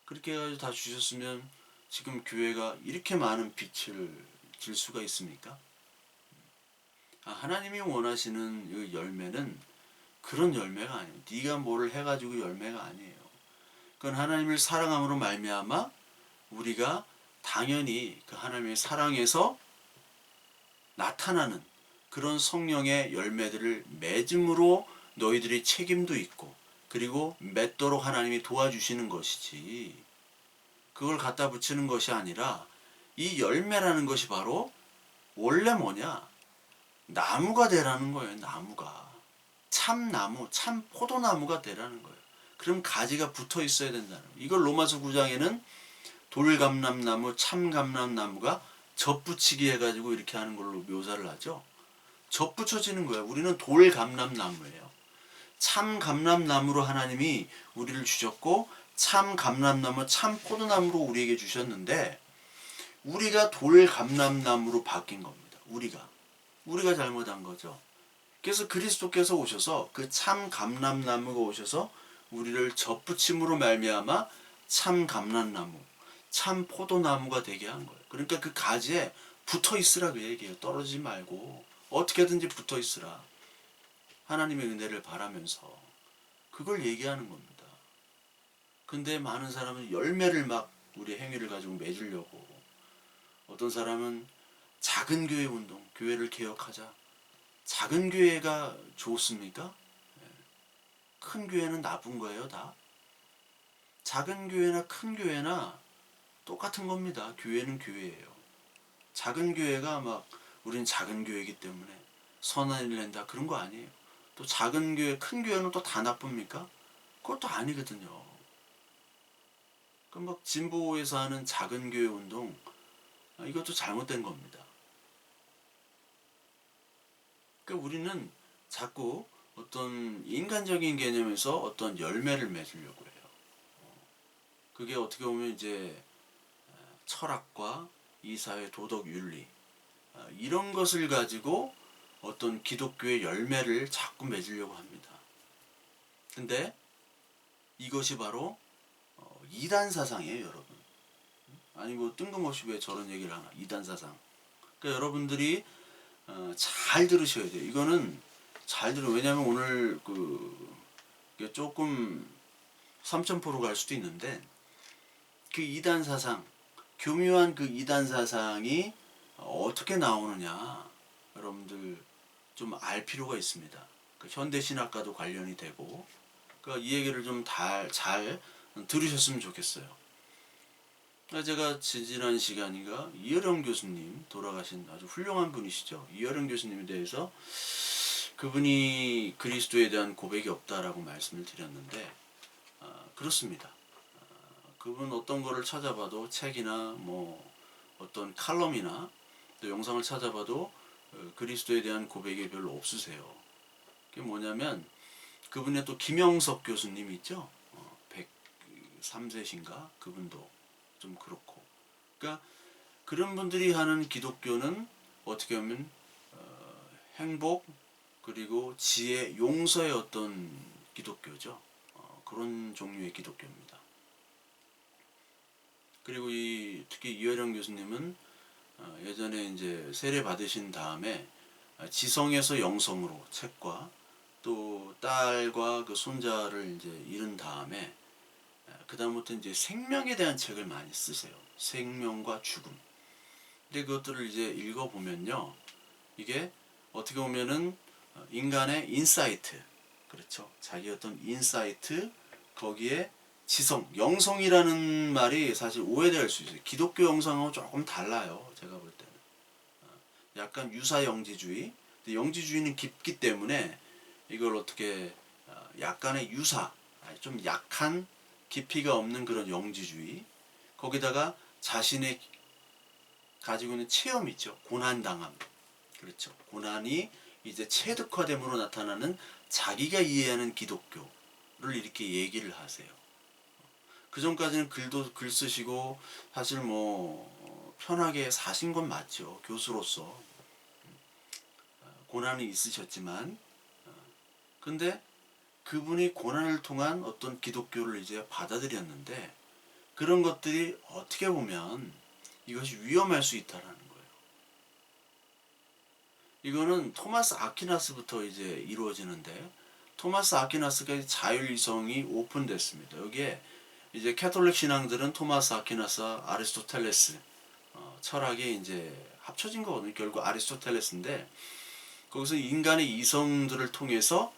그렇게 해가지고 다 주셨으면 지금 교회가 이렇게 많은 빛을 질 수가 있습니까? 하나님이 원하시는 이 열매는 그런 열매가 아니에요. 네가 뭐를 해가지고 열매가 아니에요. 그건 하나님을 사랑함으로 말미암아 우리가 당연히 그 하나님의 사랑에서 나타나는 그런 성령의 열매들을 맺음으로 너희들이 책임도 있고 그리고 맺도록 하나님이 도와주시는 것이지 그걸 갖다 붙이는 것이 아니라 이 열매라는 것이 바로 원래 뭐냐? 나무가 되라는 거예요. 나무가. 참나무, 참 포도나무가 되라는 거예요. 그럼 가지가 붙어 있어야 된다는 거예요. 이걸 로마서 9장에는 돌감람나무, 참감람나무가 접붙이기 해가지고 이렇게 하는 걸로 묘사를 하죠. 접붙여지는 거예요. 우리는 돌감람나무예요. 참감람나무로 하나님이 우리를 주셨고 참감람나무, 참포도나무로 우리에게 주셨는데 우리가 돌감람나무로 바뀐 겁니다. 우리가 잘못한 거죠. 그래서 그리스도께서 오셔서 그 참감람나무가 오셔서 우리를 접붙임으로 말미암아 참감람나무, 참포도나무가 되게 한 거예요. 그러니까 그 가지에 붙어 있으라고 얘기해요. 떨어지지 말고 어떻게든지 붙어 있으라. 하나님의 은혜를 바라면서 그걸 얘기하는 겁니다. 근데 많은 사람은 열매를 막 우리 행위를 가지고 맺으려고 어떤 사람은 작은 교회 운동, 교회를 개혁하자. 작은 교회가 좋습니까? 큰 교회는 나쁜 거예요, 다? 작은 교회나 큰 교회나 똑같은 겁니다. 교회는 교회예요. 작은 교회가 막 우린 작은 교회이기 때문에 선한 일을 한다 그런 거 아니에요. 또 작은 교회, 큰 교회는 또 다 나쁩니까? 그것도 아니거든요. 그럼 막 진보에서 하는 작은 교회 운동 이것도 잘못된 겁니다. 그러니까 우리는 자꾸 어떤 인간적인 개념에서 어떤 열매를 맺으려고 해요. 그게 어떻게 보면 이제 철학과 이 사회 도덕 윤리 이런 것을 가지고 어떤 기독교의 열매를 자꾸 맺으려고 합니다. 근데 이것이 바로 이단 사상이에요, 여러분. 아니 뭐 뜬금없이 왜 저런 얘기를 하나? 이단 사상. 그러니까 여러분들이 잘 들으셔야 돼요. 이거는 잘 들어. 왜냐하면 오늘 조금 3,000% 갈 수도 있는데 그 이단 사상, 교묘한 그 이단 사상이 어떻게 나오느냐 여러분들 좀 알 필요가 있습니다. 그 현대 신학과도 관련이 되고 그러니까 이 얘기를 좀 잘 들으셨으면 좋겠어요. 제가 지난 시간인가 이어령 교수님 돌아가신 아주 훌륭한 분이시죠. 이어령 교수님에 대해서 그분이 그리스도에 대한 고백이 없다라고 말씀을 드렸는데 그렇습니다. 그분 어떤 거를 찾아봐도 책이나 뭐 어떤 칼럼이나 또 영상을 찾아봐도 그리스도에 대한 고백이 별로 없으세요. 그게 뭐냐면 그분의 또 김영석 교수님 있죠. 103세신가 그분도 좀 그렇고. 그러니까 그런 분들이 하는 기독교는 어떻게 보면 행복 그리고 지혜 용서의 어떤 기독교죠. 그런 종류의 기독교입니다. 그리고 특히 이화령 교수님은 예전에 이제 세례 받으신 다음에 지성에서 영성으로 책과 또 딸과 그 손자를 이제 잃은 다음에 그 다음부터 이제 생명에 대한 책을 많이 쓰세요. 생명과 죽음. 근데 그것들을 이제 읽어보면요, 이게 어떻게 보면은 인간의 인사이트, 그렇죠? 자기 어떤 인사이트 거기에 지성, 영성이라는 말이 사실 오해될 수 있어요. 기독교 영성하고 조금 달라요. 제가 볼 때는. 약간 유사영지주의. 영지주의는 깊기 때문에 이걸 어떻게 약간의 유사, 좀 약한 깊이가 없는 그런 영지주의. 거기다가 자신의 가지고 있는 체험이 있죠. 고난당함. 그렇죠. 고난이 이제 체득화됨으로 나타나는 자기가 이해하는 기독교를 이렇게 얘기를 하세요. 그 전까지는 글 쓰시고 사실 편하게 사신 건 맞죠. 교수로서 고난이 있으셨지만 근데 그분이 고난을 통한 어떤 기독교를 이제 받아들였는데 그런 것들이 어떻게 보면 이것이 위험할 수 있다라는 거예요. 이거는 토마스 아퀴나스부터 이제 이루어지는데 토마스 아퀴나스가 자율이성이 오픈됐습니다. 여기에 이제 캐톨릭 신앙들은 토마스 아퀴나스, 아리스토텔레스 철학이 이제 합쳐진 거거든요. 결국 아리스토텔레스인데 거기서 인간의 이성들을 통해서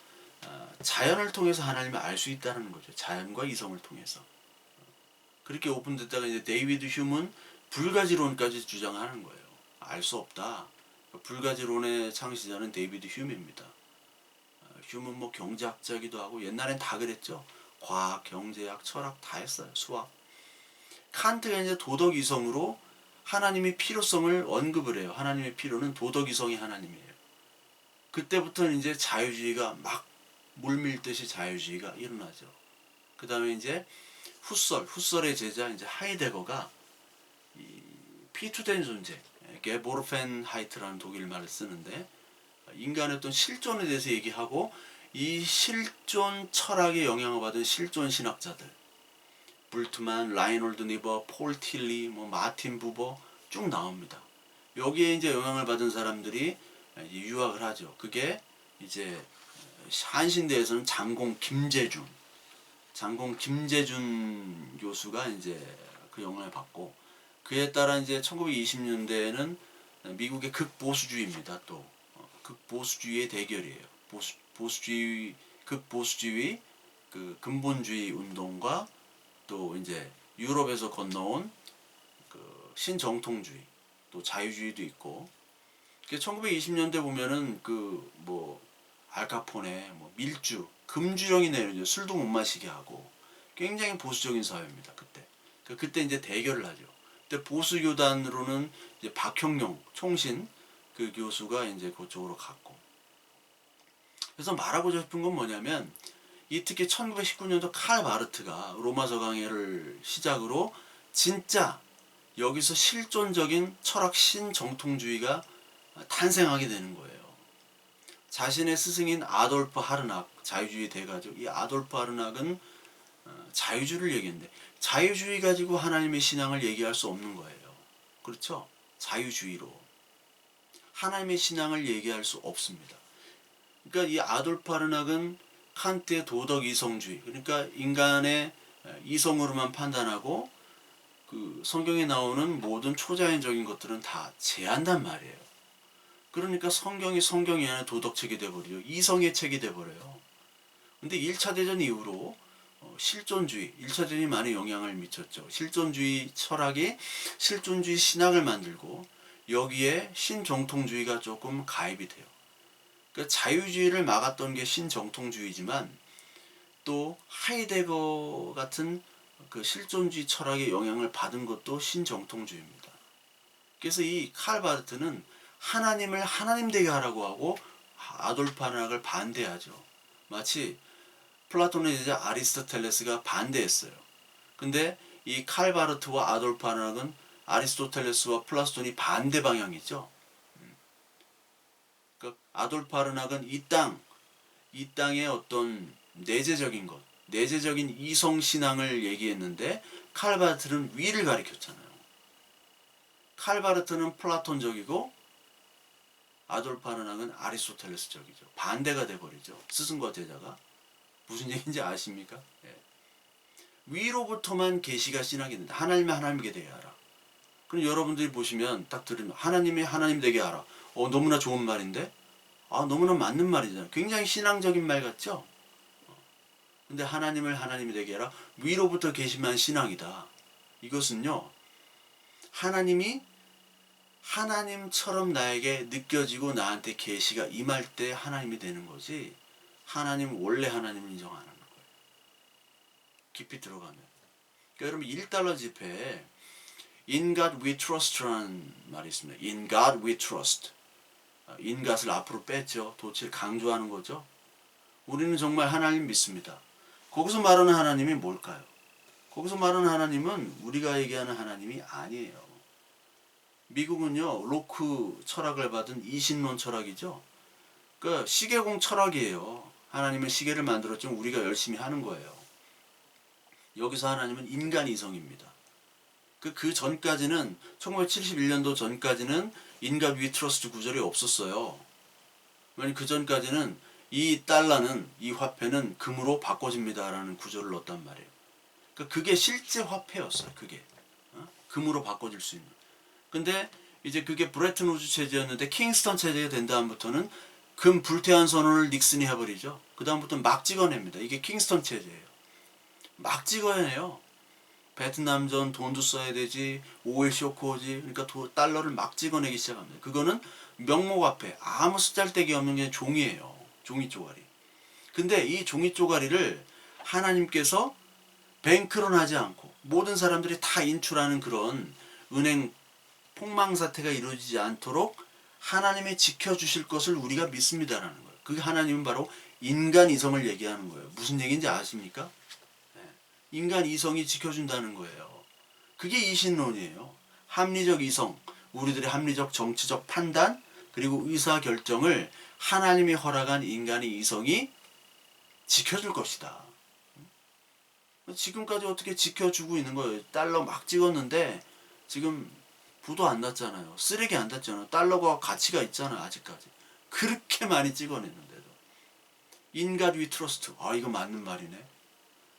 자연을 통해서 하나님을 알 수 있다는 거죠. 자연과 이성을 통해서. 그렇게 오픈됐다가 이제 데이비드 휴먼 불가지론까지 주장하는 거예요. 알 수 없다. 불가지론의 창시자는 데이비드 휴먼입니다. 휴먼 경제학자기도 하고 옛날엔 다 그랬죠. 과학, 경제학, 철학 다 했어요. 수학. 칸트가 이제 도덕 이성으로 하나님의 필요성을 언급을 해요. 하나님의 필요는 도덕 이성이 하나님이에요. 그때부터는 이제 자유주의가 막 물밀듯이 자유주의가 일어나죠. 그 다음에 이제 후설의 제자 이제 하이데거가 피투된 존재, 게보르펜하이트라는 독일 말을 쓰는데 인간의 어떤 실존에 대해서 얘기하고 이 실존 철학에 영향을 받은 실존 신학자들 불트만, 라이놀드 니버, 폴 틸리, 마틴 부버 쭉 나옵니다. 여기에 이제 영향을 받은 사람들이 이제 유학을 하죠. 그게 이제 한신대에서는 장공 김재준 교수가 이제 그 영향을 받고 그에 따라 이제 1920년대에는 미국의 극보수주의입니다. 또 극보수주의의 대결이에요. 극보수주의 그 근본주의 운동과 또 이제 유럽에서 건너온 그 신정통주의 또 자유주의도 있고 1920년대 보면은 알카포네 밀주 금주령이 내려져 술도 못 마시게 하고 굉장히 보수적인 사회입니다. 그때 이제 대결을 하죠. 그때 보수 교단으로는 이제 박형룡 총신 그 교수가 이제 그쪽으로 갔고 그래서 말하고 싶은 건 뭐냐면 이 특히 1919년도 칼 마르트가 로마서 강해를 시작으로 진짜 여기서 실존적인 철학 신정통주의가 탄생하게 되는 거예요. 자신의 스승인 아돌프 하르낙 자유주의 대가죠. 이 아돌프 하르낙은 자유주의를 얘기했는데 자유주의 가지고 하나님의 신앙을 얘기할 수 없는 거예요. 그렇죠? 자유주의로 하나님의 신앙을 얘기할 수 없습니다. 그러니까 이 아돌프 하르낙은 칸트의 도덕 이성주의 그러니까 인간의 이성으로만 판단하고 그 성경에 나오는 모든 초자연적인 것들은 다 제한단 말이에요. 그러니까 성경이 아니라 도덕책이 돼버리죠. 이성의 책이 돼버려요. 근데 1차 대전 이후로 실존주의, 1차 대전이 많은 영향을 미쳤죠. 실존주의 철학이 실존주의 신학을 만들고 여기에 신정통주의가 조금 가입이 돼요. 그러니까 자유주의를 막았던 게 신정통주의지만 또 하이데거 같은 그 실존주의 철학의 영향을 받은 것도 신정통주의입니다. 그래서 이 칼 바르트는 하나님을 하나님 되게 하라고 하고 아돌프 하르낙을 반대하죠. 마치 플라톤의 제자 아리스토텔레스가 반대했어요. 근데 이 칼 바르트와 아돌프 하르낙은 아리스토텔레스와 플라톤이 반대 방향이죠. 그러니까 아돌프 하르낙은 이 땅의 어떤 내재적인 것, 내재적인 이성 신앙을 얘기했는데 칼 바르트는 위를 가리켰잖아요. 칼 바르트는 플라톤적이고 아돌프 하르낙은 아리스토텔레스적이죠. 반대가 돼버리죠. 스승과 제자가. 무슨 얘기인지 아십니까? 예. 위로부터만 계시가 신학이 된다. 하나님이 되게 하라. 그럼 여러분들이 보시면 딱 들으면 하나님이 하나님 되게 하라. 너무나 좋은 말인데? 너무나 맞는 말이잖아요. 굉장히 신앙적인 말 같죠? 근데 하나님을 하나님이 되게 해라. 위로부터 계시만 신앙이다. 이것은요, 하나님이 하나님처럼 나에게 느껴지고 나한테 계시가 임할 때 하나님이 되는 거지, 하나님 원래 하나님을 인정 안 하는 거예요. 깊이 들어가면. 그러니까 여러분 1달러 지폐에 In God we trust라는 말이 있습니다. In God we trust. In God을 앞으로 뺐죠. 도치를 강조하는 거죠. 우리는 정말 하나님 믿습니다. 거기서 말하는 하나님이 뭘까요? 거기서 말하는 하나님은 우리가 얘기하는 하나님이 아니에요. 미국은요, 로크 철학을 받은 이신론 철학이죠. 그 시계공 철학이에요. 하나님은 시계를 만들었지만 우리가 열심히 하는 거예요. 여기서 하나님은 인간 이성입니다. 그 전까지는 1971년도 전까지는 인간 위 트러스트 구절이 없었어요. 왜냐면 그 전까지는 이 달러는, 이 화폐는 금으로 바꿔집니다라는 구절을 넣었단 말이에요. 그게 실제 화폐였어요. 그게 금으로 바꿔질 수 있는. 근데 이제 그게 브레튼 우즈 체제였는데 킹스턴 체제가 된 다음부터는 금 불태한 선언을 닉슨이 해버리죠. 그 다음부터는 막 찍어냅니다. 이게 킹스턴 체제예요. 막 찍어내요. 베트남전 돈도 써야 되지, 오일 쇼크 오지. 그러니까 달러를 막 찍어내기 시작합니다. 그거는 명목화폐, 아무 쓰잘데기 없는 게 종이에요. 종이 쪼가리. 근데 이 종이 쪼가리를 하나님께서 뱅크런 하지 않고 모든 사람들이 다 인출하는 그런 은행 폭망 사태가 이루어지지 않도록 하나님이 지켜주실 것을 우리가 믿습니다라는 거예요. 그게 하나님은 바로 인간 이성을 얘기하는 거예요. 무슨 얘기인지 아십니까? 인간 이성이 지켜준다는 거예요. 그게 이신론이에요. 합리적 이성, 우리들의 합리적 정치적 판단, 그리고 의사결정을 하나님이 허락한 인간의 이성이 지켜줄 것이다. 지금까지 어떻게 지켜주고 있는 거예요. 달러 막 찍었는데 지금 부도 안 났잖아요. 쓰레기 안 났잖아요. 달러가 가치가 있잖아요. 아직까지. 그렇게 많이 찍어냈는데도. 인간 위 트러스트. 이거 맞는 말이네.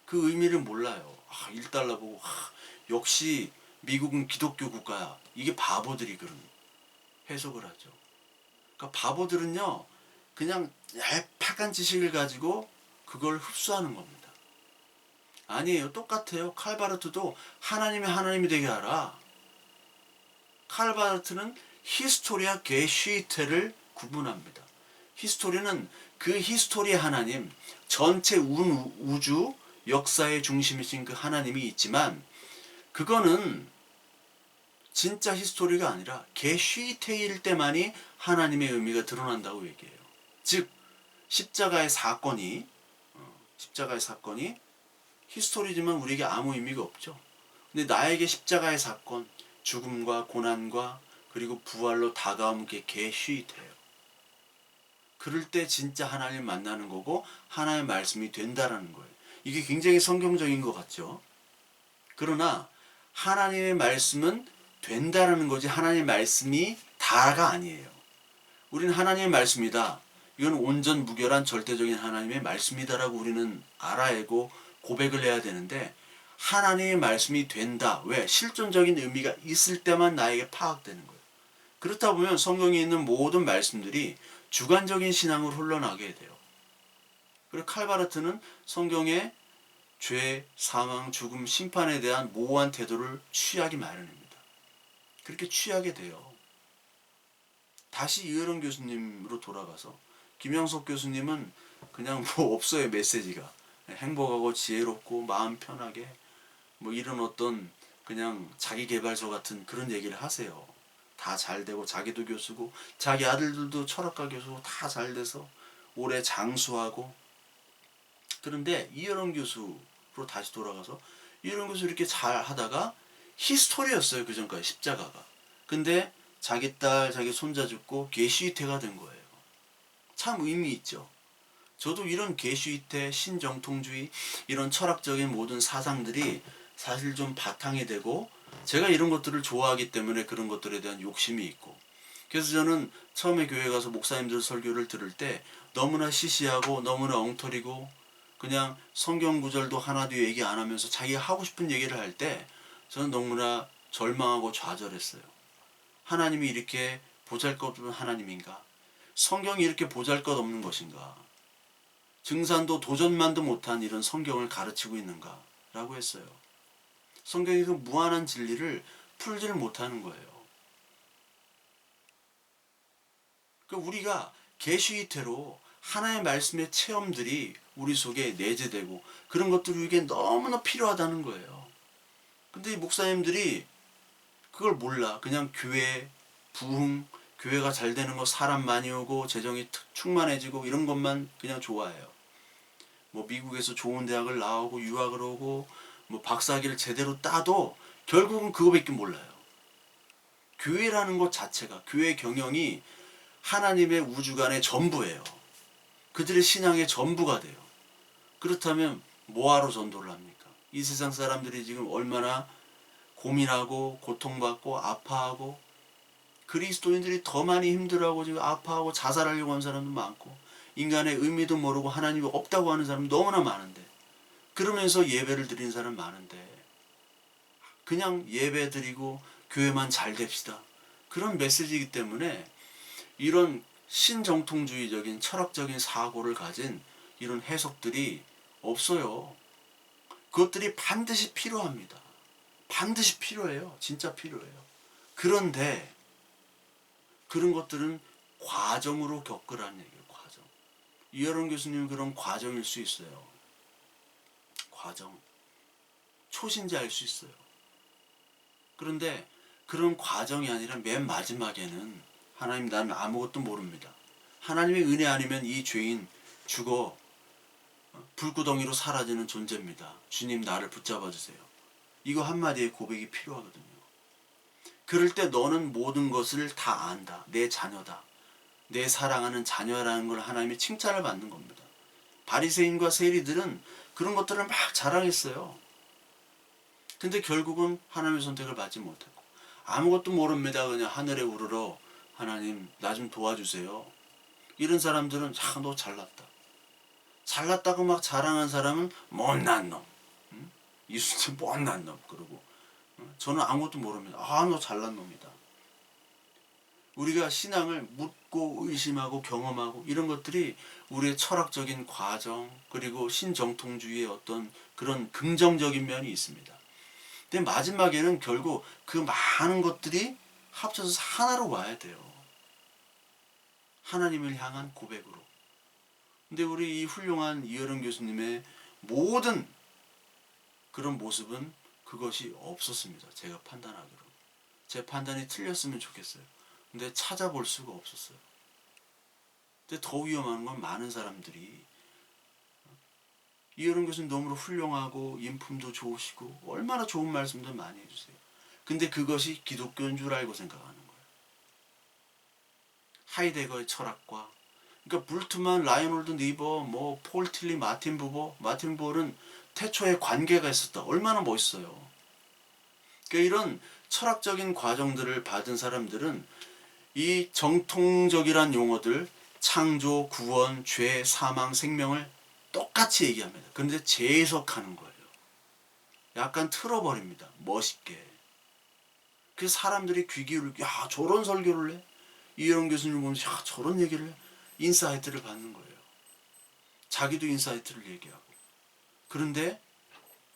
그 의미를 몰라요. 1달러 보고 역시 미국은 기독교 국가야. 이게 바보들이 그런 해석을 하죠. 그러니까 바보들은요, 그냥 얄팍한 지식을 가지고 그걸 흡수하는 겁니다. 아니에요. 똑같아요. 칼바르트도 하나님이 되게 하라. 칼바르트는 히스토리와 게슈이테를 구분합니다. 히스토리는 그 히스토리의 하나님, 전체 우주 역사의 중심이신 그 하나님이 있지만, 그거는 진짜 히스토리가 아니라 게슈이테일 때만이 하나님의 의미가 드러난다고 얘기해요. 즉 십자가의 사건이 히스토리지만 우리에게 아무 의미가 없죠. 근데 나에게 십자가의 사건, 죽음과 고난과 그리고 부활로 다가오는 게 게슈이테예요. 그럴 때 진짜 하나님 만나는 거고 하나님의 말씀이 된다라는 거예요. 이게 굉장히 성경적인 것 같죠. 그러나 하나님의 말씀은 된다라는 거지 하나님의 말씀이 다가 아니에요. 우리는 하나님의 말씀이다. 이건 온전 무결한 절대적인 하나님의 말씀이다라고 우리는 알아야고 고백을 해야 되는데, 하나님의 말씀이 된다. 왜? 실존적인 의미가 있을 때만 나에게 파악되는 거예요. 그렇다 보면 성경에 있는 모든 말씀들이 주관적인 신앙으로 흘러나게 돼요. 그리고 칼바르트는 성경의 죄, 사망, 죽음, 심판에 대한 모호한 태도를 취하기 마련입니다. 그렇게 취하게 돼요. 다시 이혜령 교수님으로 돌아가서, 김영석 교수님은 그냥 없어요. 메시지가 행복하고 지혜롭고 마음 편하게 이런 어떤 그냥 자기계발서 같은 그런 얘기를 하세요. 다 잘되고 자기도 교수고 자기 아들들도 철학과 교수고 다 잘돼서 올해 장수하고. 그런데 이혜령 교수로 다시 돌아가서, 이혜령 교수 이렇게 잘 하다가 히스토리였어요. 그 전까지 십자가가. 근데 자기 딸, 자기 손자 죽고 게슈이테가 된 거예요. 참 의미 있죠. 저도 이런 게슈이테, 신정통주의, 이런 철학적인 모든 사상들이 사실 좀 바탕이 되고, 제가 이런 것들을 좋아하기 때문에 그런 것들에 대한 욕심이 있고, 그래서 저는 처음에 교회 가서 목사님들 설교를 들을 때 너무나 시시하고 너무나 엉터리고 그냥 성경 구절도 하나도 얘기 안 하면서 자기가 하고 싶은 얘기를 할 때 저는 너무나 절망하고 좌절했어요. 하나님이 이렇게 보잘것없는 하나님인가? 성경이 이렇게 보잘것없는 것인가? 증산도 도전만도 못한 이런 성경을 가르치고 있는가라고 했어요. 성경이 그 무한한 진리를 풀지를 못하는 거예요. 그러니까 우리가 계시이태로 하나의 말씀의 체험들이 우리 속에 내재되고 그런 것들이 우리에게 너무나 필요하다는 거예요. 근데 이 목사님들이 그걸 몰라. 그냥 교회 부흥, 교회가 잘 되는 거, 사람 많이 오고 재정이 충만해지고 이런 것만 그냥 좋아해요. 뭐 미국에서 좋은 대학을 나오고 유학을 오고 뭐 박사학위를 제대로 따도 결국은 그거밖에 몰라요. 교회라는 것 자체가, 교회 경영이 하나님의 우주관의 전부예요. 그들의 신앙의 전부가 돼요. 그렇다면 뭐하러 전도를 합니까? 이 세상 사람들이 지금 얼마나 고민하고 고통받고 아파하고, 그리스도인들이 더 많이 힘들어하고 지금 아파하고 자살하려고 하는 사람도 많고, 인간의 의미도 모르고 하나님이 없다고 하는 사람 너무나 많은데, 그러면서 예배를 드리는 사람 많은데, 그냥 예배 드리고 교회만 잘 됩시다, 그런 메시지이기 때문에 이런 신정통주의적인 철학적인 사고를 가진 이런 해석들이 없어요. 그것들이 반드시 필요합니다. 반드시 필요해요. 진짜 필요해요. 그런데 그런 것들은 과정으로 겪으라는 얘기예요. 과정. 이여론 교수님은 그런 과정일 수 있어요. 과정. 초신자일 수 있어요. 그런데 그런 과정이 아니라 맨 마지막에는 하나님, 나는 아무것도 모릅니다. 하나님의 은혜 아니면 이 죄인 죽어 불구덩이로 사라지는 존재입니다. 주님, 나를 붙잡아 주세요. 이거 한마디의 고백이 필요하거든요. 그럴 때 너는 모든 것을 다 안다. 내 자녀다. 내 사랑하는 자녀라는 걸 하나님의 칭찬을 받는 겁니다. 바리새인과 세리들은 그런 것들을 막 자랑했어요. 근데 결국은 하나님의 선택을 받지 못했고, 아무것도 모릅니다. 그냥 하늘에 우러러 하나님 나 좀 도와주세요. 이런 사람들은 너 잘났다. 잘났다고 막 자랑한 사람은 못난 놈. 이순신 못난 놈. 그러고 저는 아무것도 모릅니다. 너 잘난 놈이다. 우리가 신앙을 묻고 의심하고 경험하고 이런 것들이 우리의 철학적인 과정, 그리고 신정통주의의 어떤 그런 긍정적인 면이 있습니다. 근데 마지막에는 결국 그 많은 것들이 합쳐서 하나로 와야 돼요. 하나님을 향한 고백으로. 근데 우리 이 훌륭한 이여론 교수님의 모든 그런 모습은 그것이 없었습니다. 제가 판단하기로. 제 판단이 틀렸으면 좋겠어요. 근데 찾아볼 수가 없었어요. 근데 더 위험한 건 많은 사람들이 이여론 교수님 너무 훌륭하고 인품도 좋으시고 얼마나 좋은 말씀도 많이 해주세요. 근데 그것이 기독교인 줄 알고 생각하는 거예요. 하이데거의 철학과, 그러니까 불트만, 라이놀드 니버, 뭐 폴 틸리, 마틴 부버는 태초에 관계가 있었다. 얼마나 멋있어요. 그러니까 이런 철학적인 과정들을 받은 사람들은 이 정통적이란 용어들, 창조, 구원, 죄, 사망, 생명을 똑같이 얘기합니다. 그런데 재해석하는 거예요. 약간 틀어버립니다. 멋있게. 그래서 사람들이 귀 기울이고, 야, 저런 설교를 해? 이여론 교수님을 보면서, 야, 저런 얘기를 해? 인사이트를 받는 거예요. 자기도 인사이트를 얘기하고. 그런데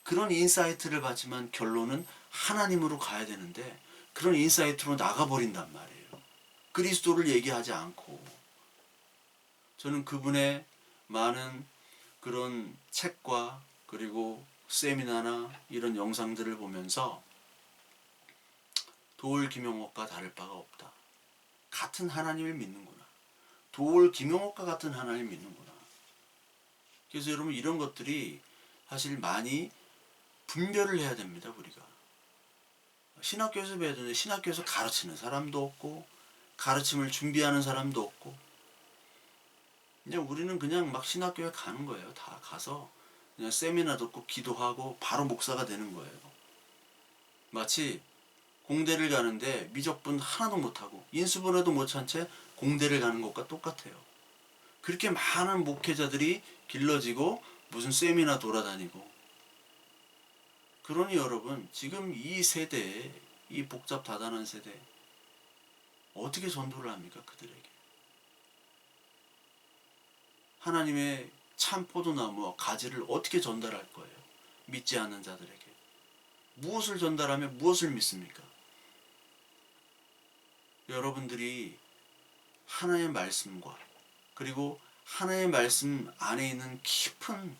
그런 인사이트를 받지만 결론은 하나님으로 가야 되는데 그런 인사이트로 나가버린단 말이에요. 그리스도를 얘기하지 않고. 저는 그분의 많은 그런 책과 그리고 세미나나 이런 영상들을 보면서 도올 김용옥과 다를 바가 없다. 같은 하나님을 믿는구나. 도올 김용옥과 같은 하나님을 믿는구나. 그래서 여러분, 이런 것들이 사실 많이 분별을 해야 됩니다. 우리가 신학교에서 배워야 되는데 신학교에서 가르치는 사람도 없고 가르침을 준비하는 사람도 없고, 그냥 우리는 그냥 막 신학교에 가는 거예요. 다 가서 그냥 세미나 듣고 기도하고 바로 목사가 되는 거예요. 마치 공대를 가는데 미적분 하나도 못하고 인수분해도 못한 채 공대를 가는 것과 똑같아요. 그렇게 많은 목회자들이 길러지고 무슨 세미나 돌아다니고. 그러니 여러분, 지금 이 세대에, 이 복잡 다단한 세대 어떻게 전도를 합니까? 그들에게 하나님의 참 포도나무와 가지를 어떻게 전달할 거예요? 믿지 않는 자들에게. 무엇을 전달하면 무엇을 믿습니까? 여러분들이 하나님의 말씀과 그리고 하나님의 말씀 안에 있는 깊은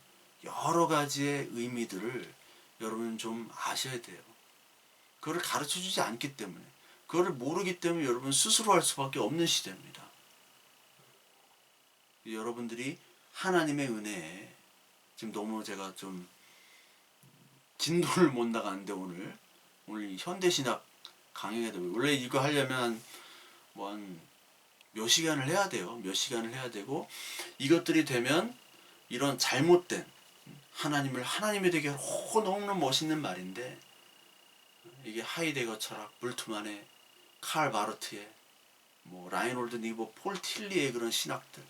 여러 가지의 의미들을 여러분 좀 아셔야 돼요. 그거를 가르쳐주지 않기 때문에, 그거를 모르기 때문에 여러분 스스로 할 수밖에 없는 시대입니다. 여러분들이 하나님의 은혜에 지금 너무 제가 좀 진도를 못 나가는데 오늘 현대신학 강의가 되고, 원래 이거 하려면 한 몇 시간을 해야 돼요. 몇 시간을 해야 되고, 이것들이 되면 이런 잘못된 하나님을 하나님이 되게 너무나 멋있는 말인데, 이게 하이데거 철학, 불트만의, 칼 바르트의, 라인홀드 니버, 폴 틸리의 그런 신학들,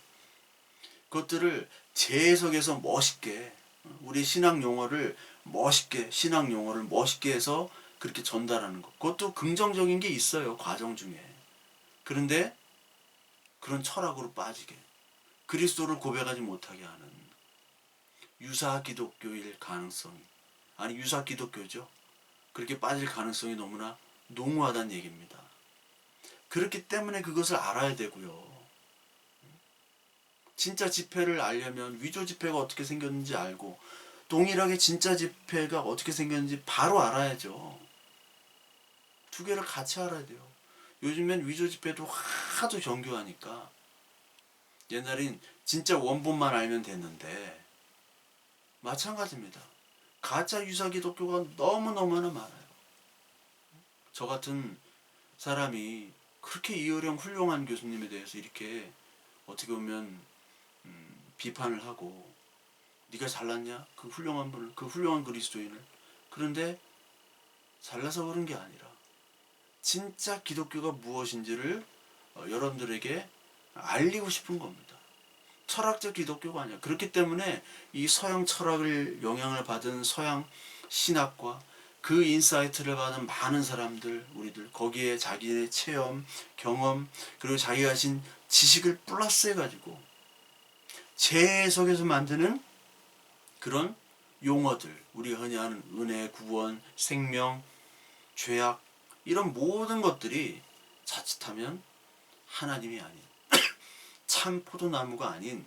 그것들을 재해석해서 멋있게, 우리 신학 용어를 멋있게 해서 그렇게 전달하는 것, 그것도 긍정적인 게 있어요, 과정 중에. 그런데 그런 철학으로 빠지게, 그리스도를 고백하지 못하게 하는 유사 기독교일 가능성이, 아니 유사 기독교죠, 그렇게 빠질 가능성이 너무나 농후하다는 얘기입니다. 그렇기 때문에 그것을 알아야 되고요. 진짜 지폐를 알려면 위조 지폐가 어떻게 생겼는지 알고, 동일하게 진짜 지폐가 어떻게 생겼는지 바로 알아야죠. 두 개를 같이 알아야 돼요. 요즘엔 위조 지폐도 하도 정교하니까, 옛날엔 진짜 원본만 알면 됐는데 마찬가지입니다. 가짜 유사 기독교가 너무너무나 많아요. 저 같은 사람이 그렇게 이어령 훌륭한 교수님에 대해서 이렇게 어떻게 보면 비판을 하고, 네가 잘났냐? 그 훌륭한 분을, 그 훌륭한 그리스도인을. 그런데 잘나서 그런 게 아니라 진짜 기독교가 무엇인지를 여러분들에게 알리고 싶은 겁니다. 철학적 기독교가 아니야. 그렇기 때문에 이 서양 철학을 영향을 받은 서양 신학과 그 인사이트를 받은 많은 사람들, 우리들, 거기에 자기의 체험, 경험, 그리고 자기가 가진 지식을 플러스 해가지고 재해석해서 만드는 그런 용어들, 우리가 흔히 하는 은혜, 구원, 생명, 죄악, 이런 모든 것들이 자칫하면 하나님이 아닌 참 포도나무가 아닌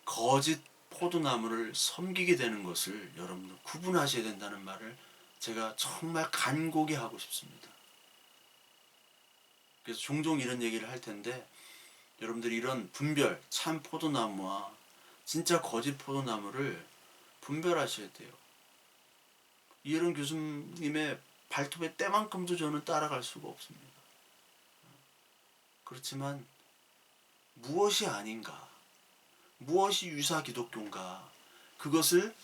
거짓 포도나무를 섬기게 되는 것을 여러분들 구분하셔야 된다는 말을 제가 정말 간곡히 하고 싶습니다. 그래서 종종 이런 얘기를 할 텐데, 여러분들이 이런 분별, 참 포도나무와 진짜 거짓 포도나무를 분별하셔야 돼요. 이런 교수님의 발톱의 때만큼도 저는 따라갈 수가 없습니다. 그렇지만 무엇이 아닌가, 무엇이 유사 기독교인가, 그것을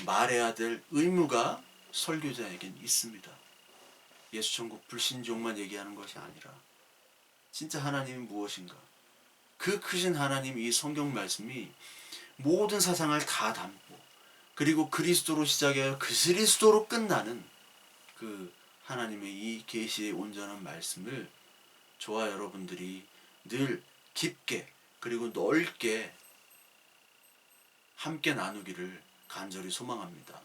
말해야 될 의무가 설교자에겐 있습니다. 예수천국 불신종만 얘기하는 것이 아니라 진짜 하나님이 무엇인가, 그 크신 하나님, 이 성경 말씀이 모든 사상을 다 담고, 그리고 그리스도로 시작해 그리스도로 끝나는 그 하나님의 이 계시의 온전한 말씀을 저와 여러분들이 늘 깊게 그리고 넓게 함께 나누기를 간절히 소망합니다.